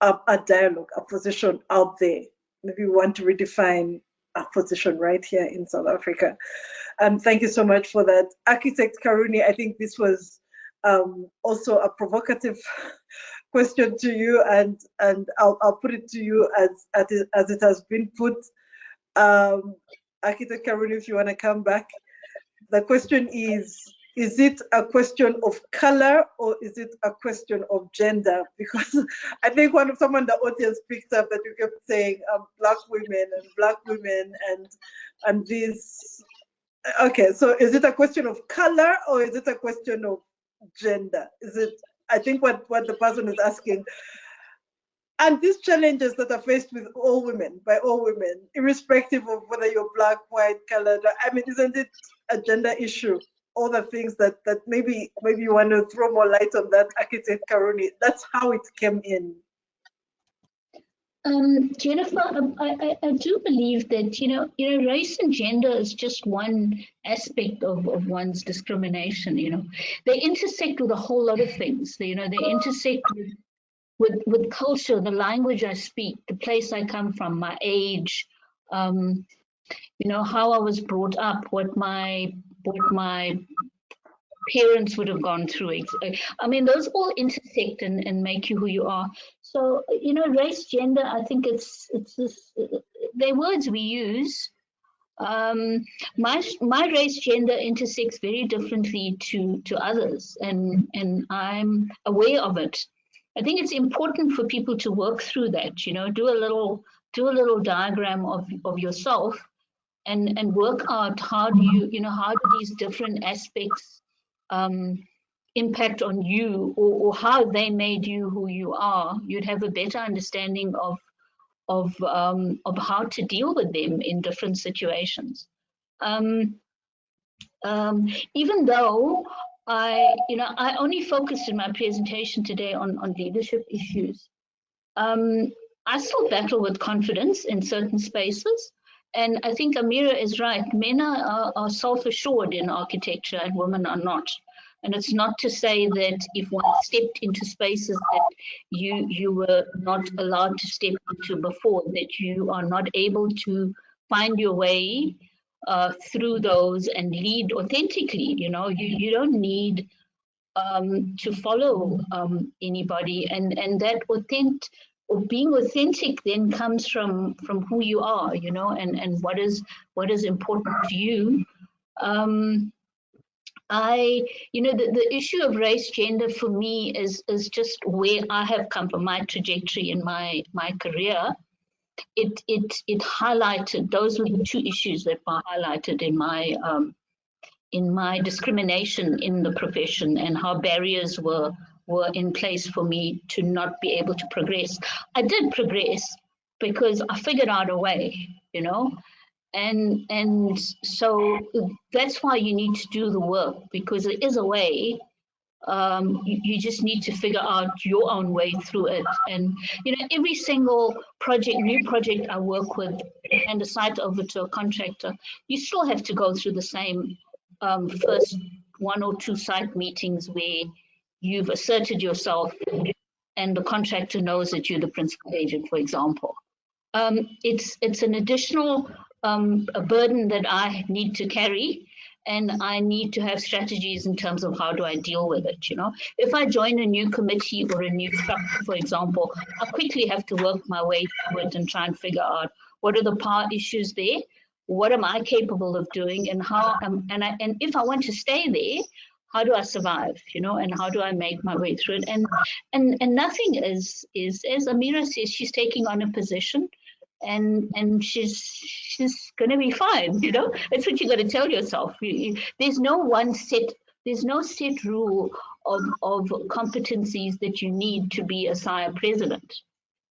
Speaker 4: a dialogue, a position out there, maybe we want to redefine our position right here in South Africa. Thank you so much for that. Architect Karuni, I think this was also a provocative question to you, and I'll put it to you as it has been put. Architect Karuni, if you want to come back, the question is it a question of color or is it a question of gender? Because I think someone in the audience picked up that you kept saying black women and these. Okay, so is it a question of color or is it a question of gender? Is it? I think what the person is asking. And these challenges that are faced with all women, by all women, irrespective of whether you're black, white, colored, I mean, isn't it a gender issue? All the things that maybe you want to throw more light on that, Architect Karuni. That's how it came in.
Speaker 7: Jennifer, I do believe that race and gender is just one aspect of one's discrimination. They intersect with a whole lot of things. They intersect with culture, the language I speak, the place I come from, my age, how I was brought up, what my parents would have gone through. I mean, those all intersect and make you who you are. So, race, gender, I think it's just, they're words we use. My race, gender intersects very differently to others, and I'm aware of it. I think it's important for people to work through that. Do a little diagram of yourself, and work out how do these different aspects impact on you, or how they made you who you are, you'd have a better understanding of how to deal with them in different situations. Even though I only focused in my presentation today on leadership issues, I still battle with confidence in certain spaces. And I think Amira is right. Men are self-assured in architecture and women are not. And it's not to say that if one stepped into spaces that you were not allowed to step into before, that you are not able to find your way through those and lead authentically. You don't need to follow anybody, and that being authentic then comes from who you are, and what is important to you. The issue of race, gender for me is just where I have come from, my trajectory in my career. It highlighted, those were the two issues that were highlighted in my discrimination in the profession, and how barriers were in place for me to not be able to progress. I did progress because I figured out a way, and so that's why you need to do the work, because it is a way. You just need to figure out your own way through it. And every single new project I work with, and a site over to a contractor, you still have to go through the same first 1 or 2 site meetings where you've asserted yourself and the contractor knows that you're the principal agent, for example. It's an additional a burden that I need to carry, and I need to have strategies in terms of how do I deal with it. If I join a new committee or a new structure, for example, I quickly have to work my way through it and try and figure out what are the power issues there, what am I capable of doing, and how and if I want to stay there, how do I survive, and how do I make my way through it? And nothing is as Amira says, she's taking on a position, and she's going to be fine. That's what you got to tell yourself. There's no set rule of competencies that you need to be a SAIA president.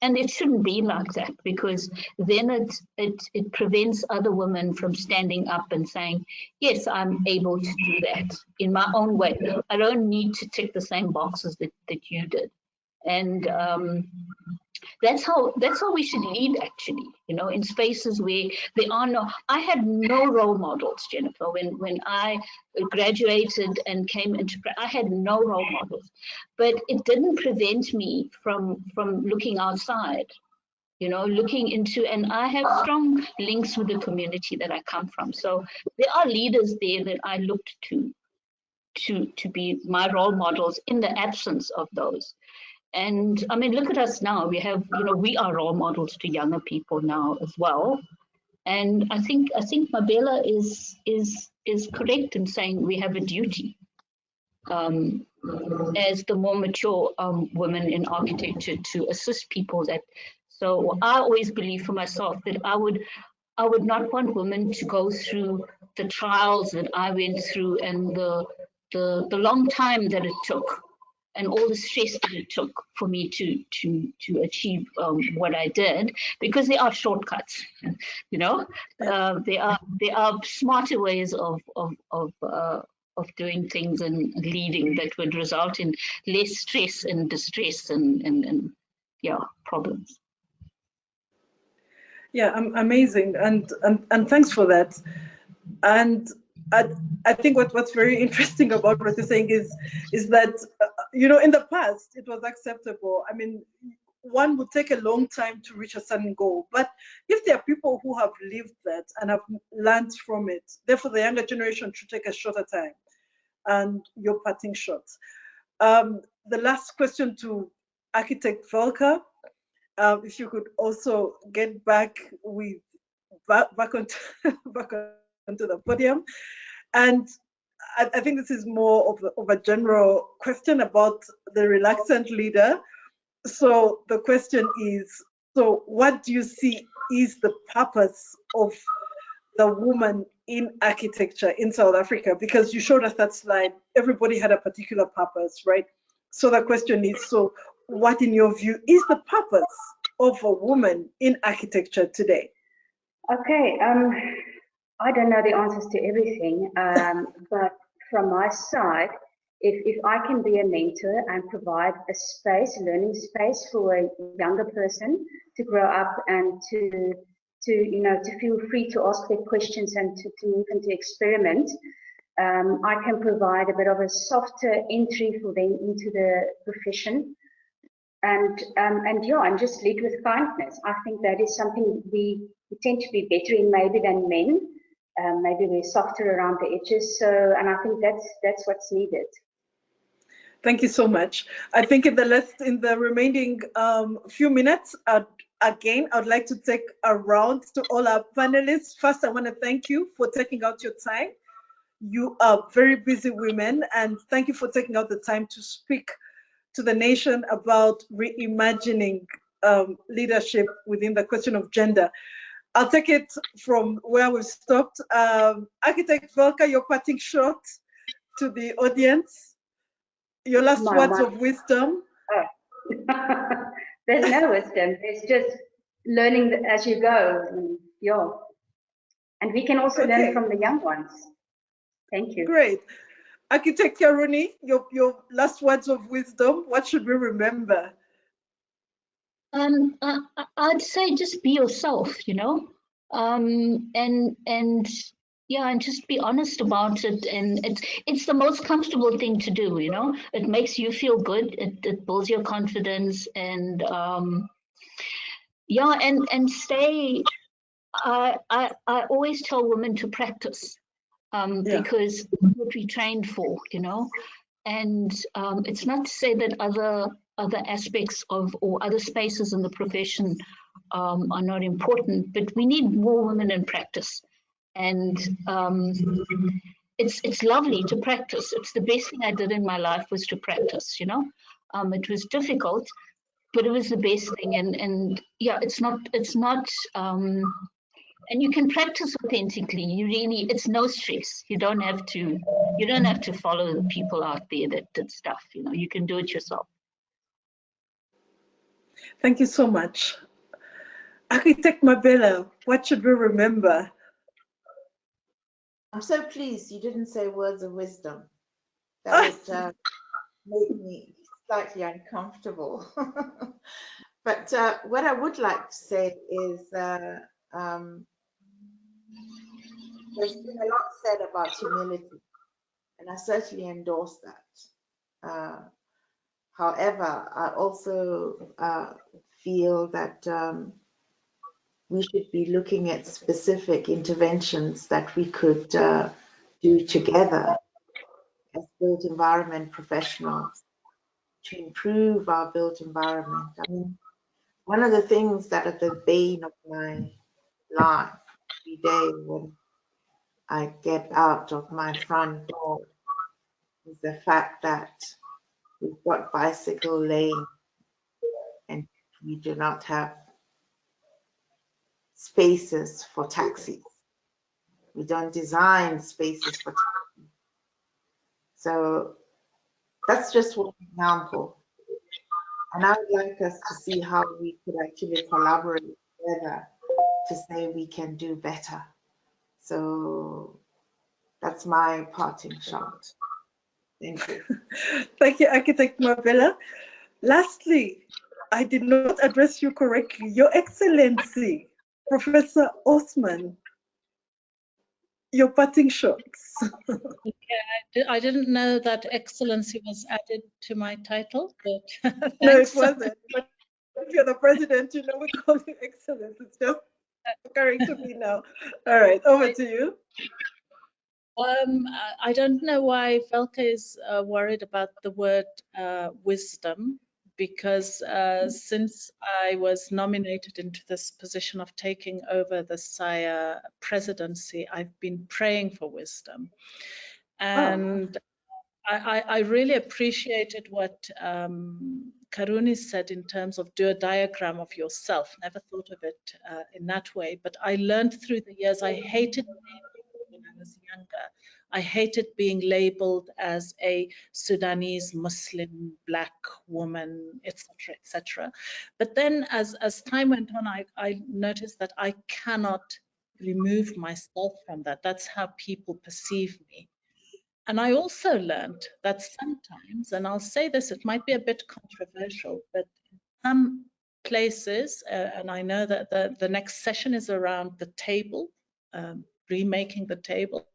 Speaker 7: And it shouldn't be like that, because then it prevents other women from standing up and saying, yes, I'm able to do that in my own way. I don't need to tick the same boxes that you did. And that's how we should lead, actually, in spaces where there are I had no role models, Jennifer, when I graduated and came into, I had no role models, but it didn't prevent me from looking outside, looking into, and I have strong links with the community that I come from. So there are leaders there that I looked to be my role models in the absence of those. And I mean, look at us now. We have, we are role models to younger people now as well. And I think Mabela is correct in saying we have a duty as the more mature women in architecture to assist people that. So I always believe for myself that I would not want women to go through the trials that I went through, and the long time that it took, and all the stress that it took for me to achieve what I did, because there are shortcuts, there are smarter ways of doing things and leading that would result in less stress and distress and problems.
Speaker 4: Yeah, amazing, and thanks for that. And I think what's very interesting about what you're saying is that in the past it was acceptable. I mean, one would take a long time to reach a certain goal, but if there are people who have lived that and have learned from it, therefore the younger generation should take a shorter time. And your parting shots. The last question to Architect Volker, if you could also get back onto the podium. And I think this is more of a general question about the reluctant leader. So the question is, so what do you see is the purpose of the woman in architecture in South Africa? Because you showed us that slide, everybody had a particular purpose, right? So the question is, so what in your view is the purpose of a woman in architecture today?
Speaker 8: Okay, I don't know the answers to everything, but from my side, if I can be a mentor and provide a space, learning space for a younger person to grow up and to feel free to ask their questions and to even to experiment, I can provide a bit of a softer entry for them into the profession. And just lead with kindness. I think that is something we tend to be better in maybe than men. Maybe we're softer around the edges. So, and I think that's what's needed.
Speaker 4: Thank you so much. I think in the remaining few minutes, again, I'd like to take a round to all our panelists. First, I want to thank you for taking out your time. You are very busy women, and thank you for taking out the time to speak to the nation about reimagining leadership within the question of gender. I'll take it from where we stopped. Architect Velka, your parting shot to the audience. Your last words of wisdom.
Speaker 8: There's no wisdom. There's just learning as you go. And we can also learn from the young ones. Thank you.
Speaker 4: Great. Architect Yaruni, your last words of wisdom. What should we remember?
Speaker 7: I'd say just be yourself, and just be honest about it. And it's the most comfortable thing to do, It makes you feel good. It builds your confidence, and and stay. I always tell women to practice, because that's what we trained for, And it's not to say that other aspects of or other spaces in the profession are not important, but we need more women in practice. And it's lovely to practice. It's the best thing I did in my life was to practice. It was difficult, but it was the best thing. And it's not. And you can practice authentically. It's no stress. You don't have to follow the people out there that did stuff. You can do it yourself.
Speaker 4: Thank you so much. Architect Mabela, what should we remember?
Speaker 6: I'm so pleased you didn't say words of wisdom. That would make me slightly uncomfortable. But what I would like to say is there's been a lot said about humility, and I certainly endorse that. However, I also feel that we should be looking at specific interventions that we could do together as built environment professionals to improve our built environment. I mean, one of the things that are the bane of my life every day when I get out of my front door is the fact that we've got bicycle lane and we do not have spaces for taxis. We don't design spaces for taxis. So that's just one example. And I would like us to see how we could actually collaborate together to say we can do better. So that's my parting shot. Thank you.
Speaker 4: Thank you, Architect Mabela. Lastly, I did not address you correctly. Your Excellency, Professor Osman, your parting shots.
Speaker 5: Okay, I didn't know that Excellency was added to my title, but
Speaker 4: No, it wasn't. But if you're the president, we call you Excellence. It's just occurring to me now. All right, over to you.
Speaker 5: I don't know why Velka is worried about the word wisdom, because since I was nominated into this position of taking over the SAIA presidency, I've been praying for wisdom. And I really appreciated what Karuni said in terms of do a diagram of yourself. Never thought of it in that way, but I learned through the years I hated when I was younger. I hated being labeled as a Sudanese Muslim black woman, etc., etc. But then as time went on, I noticed that I cannot remove myself from that. That's how people perceive me. And I also learned that sometimes, and I'll say this, it might be a bit controversial, but in some places, and I know that the next session is around the table, remaking the table,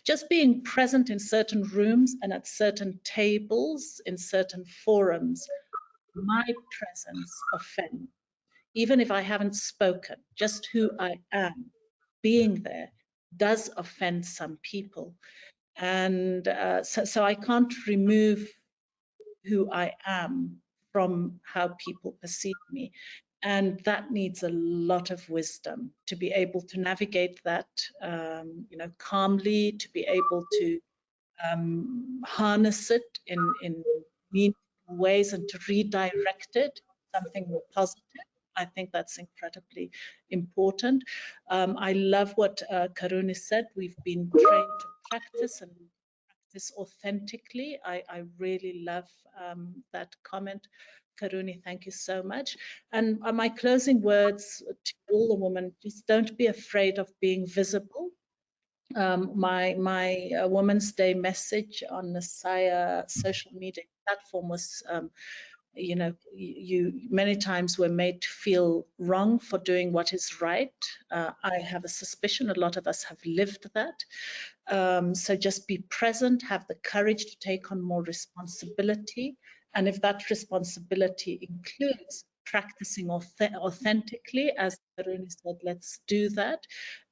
Speaker 5: just being present in certain rooms and at certain tables, in certain forums, my presence offends. Even if I haven't spoken, just who I am, being there, does offend some people. And so I can't remove who I am from how people perceive me. And that needs a lot of wisdom to be able to navigate that, calmly, to be able to harness it in meaningful ways and to redirect it something more positive. I think that's incredibly important. I love what Karuni said. We've been trained to practice and practice authentically. I really love that comment. Karuni, thank you so much. And my closing words to all the women, just don't be afraid of being visible. My Women's Day message on the SAIA social media platform was, you many times were made to feel wrong for doing what is right. I have a suspicion a lot of us have lived that. So just be present, have the courage to take on more responsibility. And if that responsibility includes practicing authentically, as Karuni said, let's do that,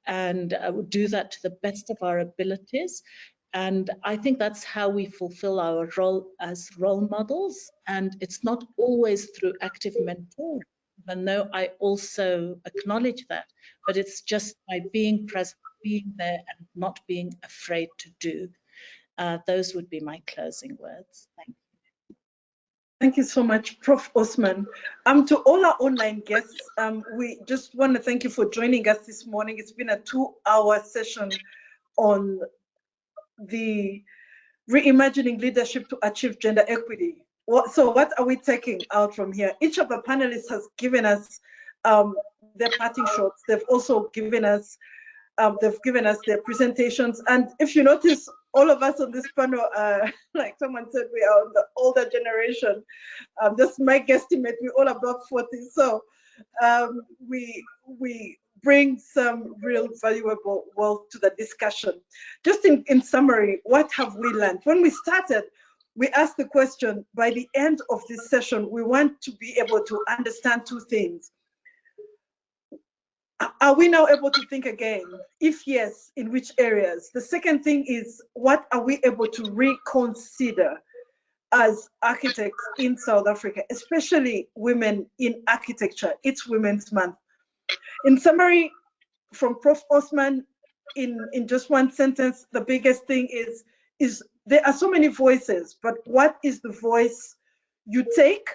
Speaker 5: and do that to the best of our abilities. And I think that's how we fulfill our role as role models. And it's not always through active mentoring, even though I also acknowledge that, but it's just by being present, being there, and not being afraid to do. Those would be my closing words. Thank you.
Speaker 4: Thank you so much, Prof. Osman. To all our online guests, we just want to thank you for joining us this morning. It's been a 2-hour session on the reimagining leadership to achieve gender equity. So what are we taking out from here? Each of the panelists has given us their parting shots. They've also given us their presentations. And if you notice, all of us on this panel, like someone said, we are on the older generation. Just my guesstimate, we're all above 40. So we bring some real valuable wealth to the discussion. Just in summary, what have we learned? When we started, we asked the question, by the end of this session, we want to be able to understand 2 things. Are we now able to think again? If yes, in which areas? The second thing is, what are we able to reconsider as architects in South Africa, especially women in architecture? It's Women's Month. In summary, from Prof. Osman, in just one sentence, the biggest thing is there are so many voices, but what is the voice you take?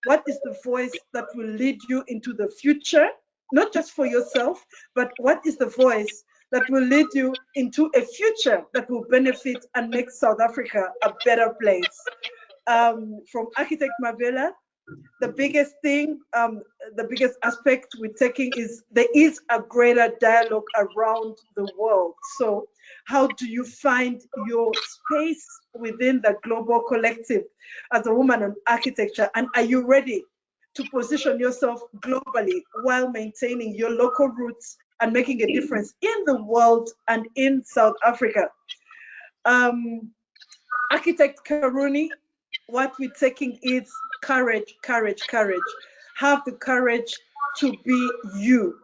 Speaker 4: What is the voice that will lead you into the future? Not just for yourself, but what is the voice that will lead you into a future that will benefit and make South Africa a better place? From Architect Mavela, the biggest thing, the biggest aspect we're taking is there is a greater dialogue around the world. So how do you find your space within the global collective as a woman in architecture? And are you ready to position yourself globally while maintaining your local roots and making a difference in the world and in South Africa? Architect Karuni, what we're taking is courage, courage, courage. Have the courage to be you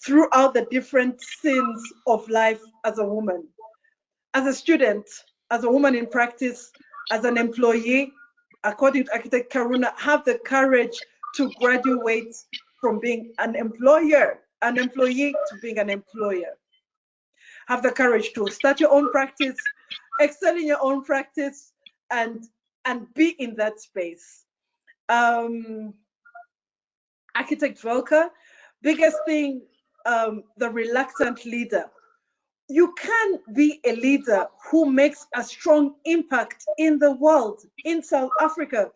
Speaker 4: throughout the different scenes of life as a woman. As a student, as a woman in practice, as an employee, according to Architect Karuna, have the courage to graduate from being an employer, an employee to being an employer. Have the courage to start your own practice, excel in your own practice, and be in that space. Architect Volker, biggest thing, the reluctant leader. You can be a leader who makes a strong impact in the world, in South Africa,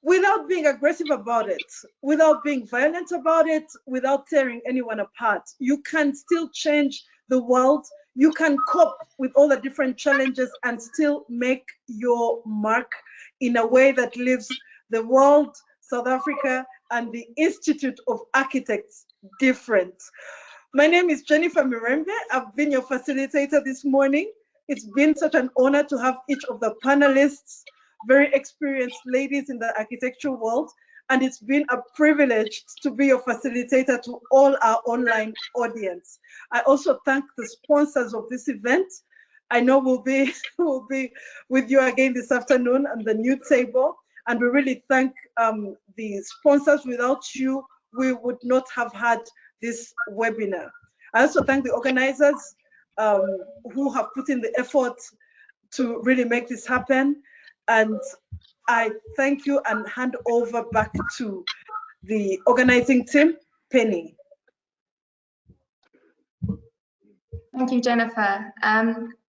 Speaker 4: without being aggressive about it, without being violent about it, without tearing anyone apart. You can still change the world. You can cope with all the different challenges and still make your mark in a way that leaves the world, South Africa, and the Institute of Architects different. My name is Jennifer Mirembe. I've been your facilitator this morning. It's been such an honor to have each of the panelists, very experienced ladies in the architectural world, and it's been a privilege to be your facilitator to all our online audience. I also thank the sponsors of this event. I know we'll be with you again this afternoon on the new table, and we really thank the sponsors. Without you, we would not have had this webinar. I also thank the organizers who have put in the effort to really make this happen. And I thank you and hand over back to the organizing team, Penny.
Speaker 1: Thank you, Jennifer.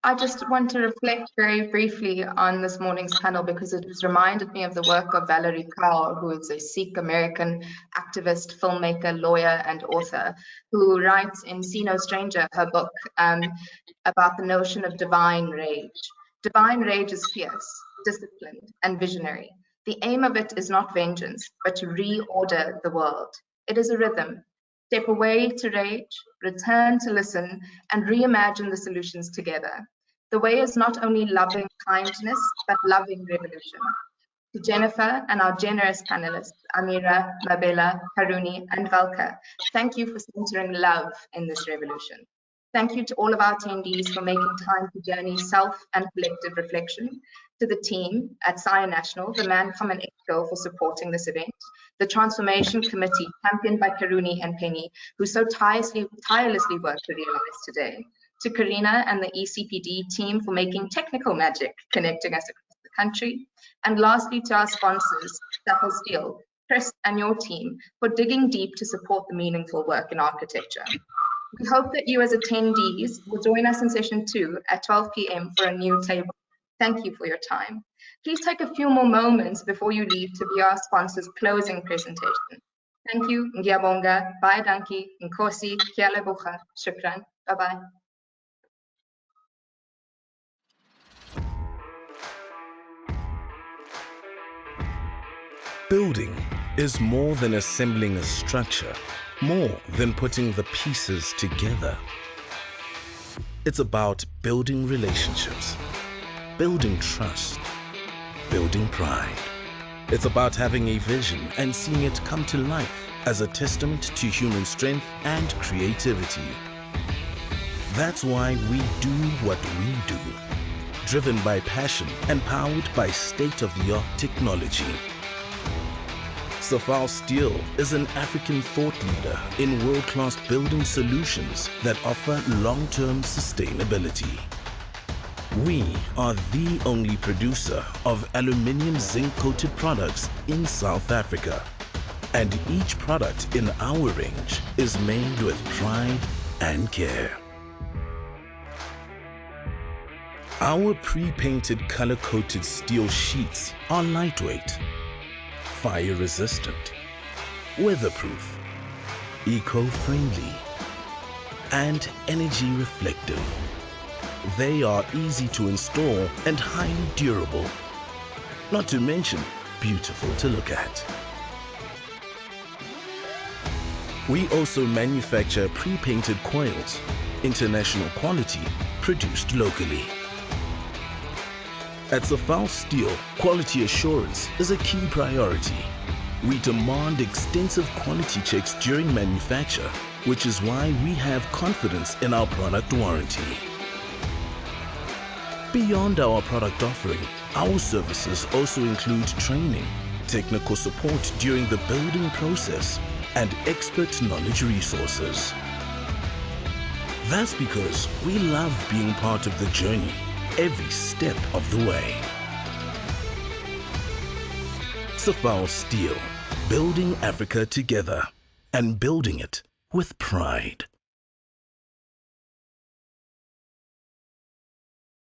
Speaker 1: I just want to reflect very briefly on this morning's panel because it has reminded me of the work of Valerie Kaur, who is a Sikh American activist, filmmaker, lawyer, and author, who writes in See No Stranger, her book, about the notion of divine rage. Divine rage is fierce, disciplined, and visionary. The aim of it is not vengeance, but to reorder the world. It is a rhythm. Step away to rage, return to listen, and reimagine the solutions together. The way is not only loving kindness, but loving revolution. To Jennifer and our generous panelists, Amira, Mabela, Haruni, and Valka, thank you for centering love in this revolution. Thank you to all of our attendees for making time to journey self and collective reflection, to the team at SAIA National, the Mancomm and EXCO for supporting this event, the Transformation Committee championed by Karuni and Penny, who so tirelessly worked to realize today, to Karina and the ECPD team for making technical magic connecting us across the country, and lastly to our sponsors, Saffold Steel, Chris and your team for digging deep to support the meaningful work in architecture. We hope that you as attendees will join us in session 2 at 12 p.m. for a new table. Thank you for your time. Please take a few more moments before you leave to view our sponsor's closing presentation. Thank you, Ngiyabonga, bye danki, Nkosi, Kialebucha, Shukran, bye-bye.
Speaker 9: Building is more than assembling a structure, more than putting the pieces together. It's about building relationships, building trust, building pride. It's about having a vision and seeing it come to life as a testament to human strength and creativity. That's why we do what we do, driven by passion and powered by state-of-the-art technology. Saffold Steel is an African thought leader in world-class building solutions that offer long-term sustainability. We are the only producer of aluminium zinc-coated products in South Africa, and each product in our range is made with pride and care. Our pre-painted color-coated steel sheets are lightweight, fire-resistant, weatherproof, eco-friendly, and energy-reflective. They are easy to install and highly durable, not to mention beautiful to look at. We also manufacture pre-painted coils, international quality, produced locally. At Saffold Steel, quality assurance is a key priority. We demand extensive quality checks during manufacture, which is why we have confidence in our product warranty. Beyond our product offering, our services also include training, technical support during the building process, and expert knowledge resources. That's because we love being part of the journey every step of the way. Safal Steel, building Africa together and building it with pride.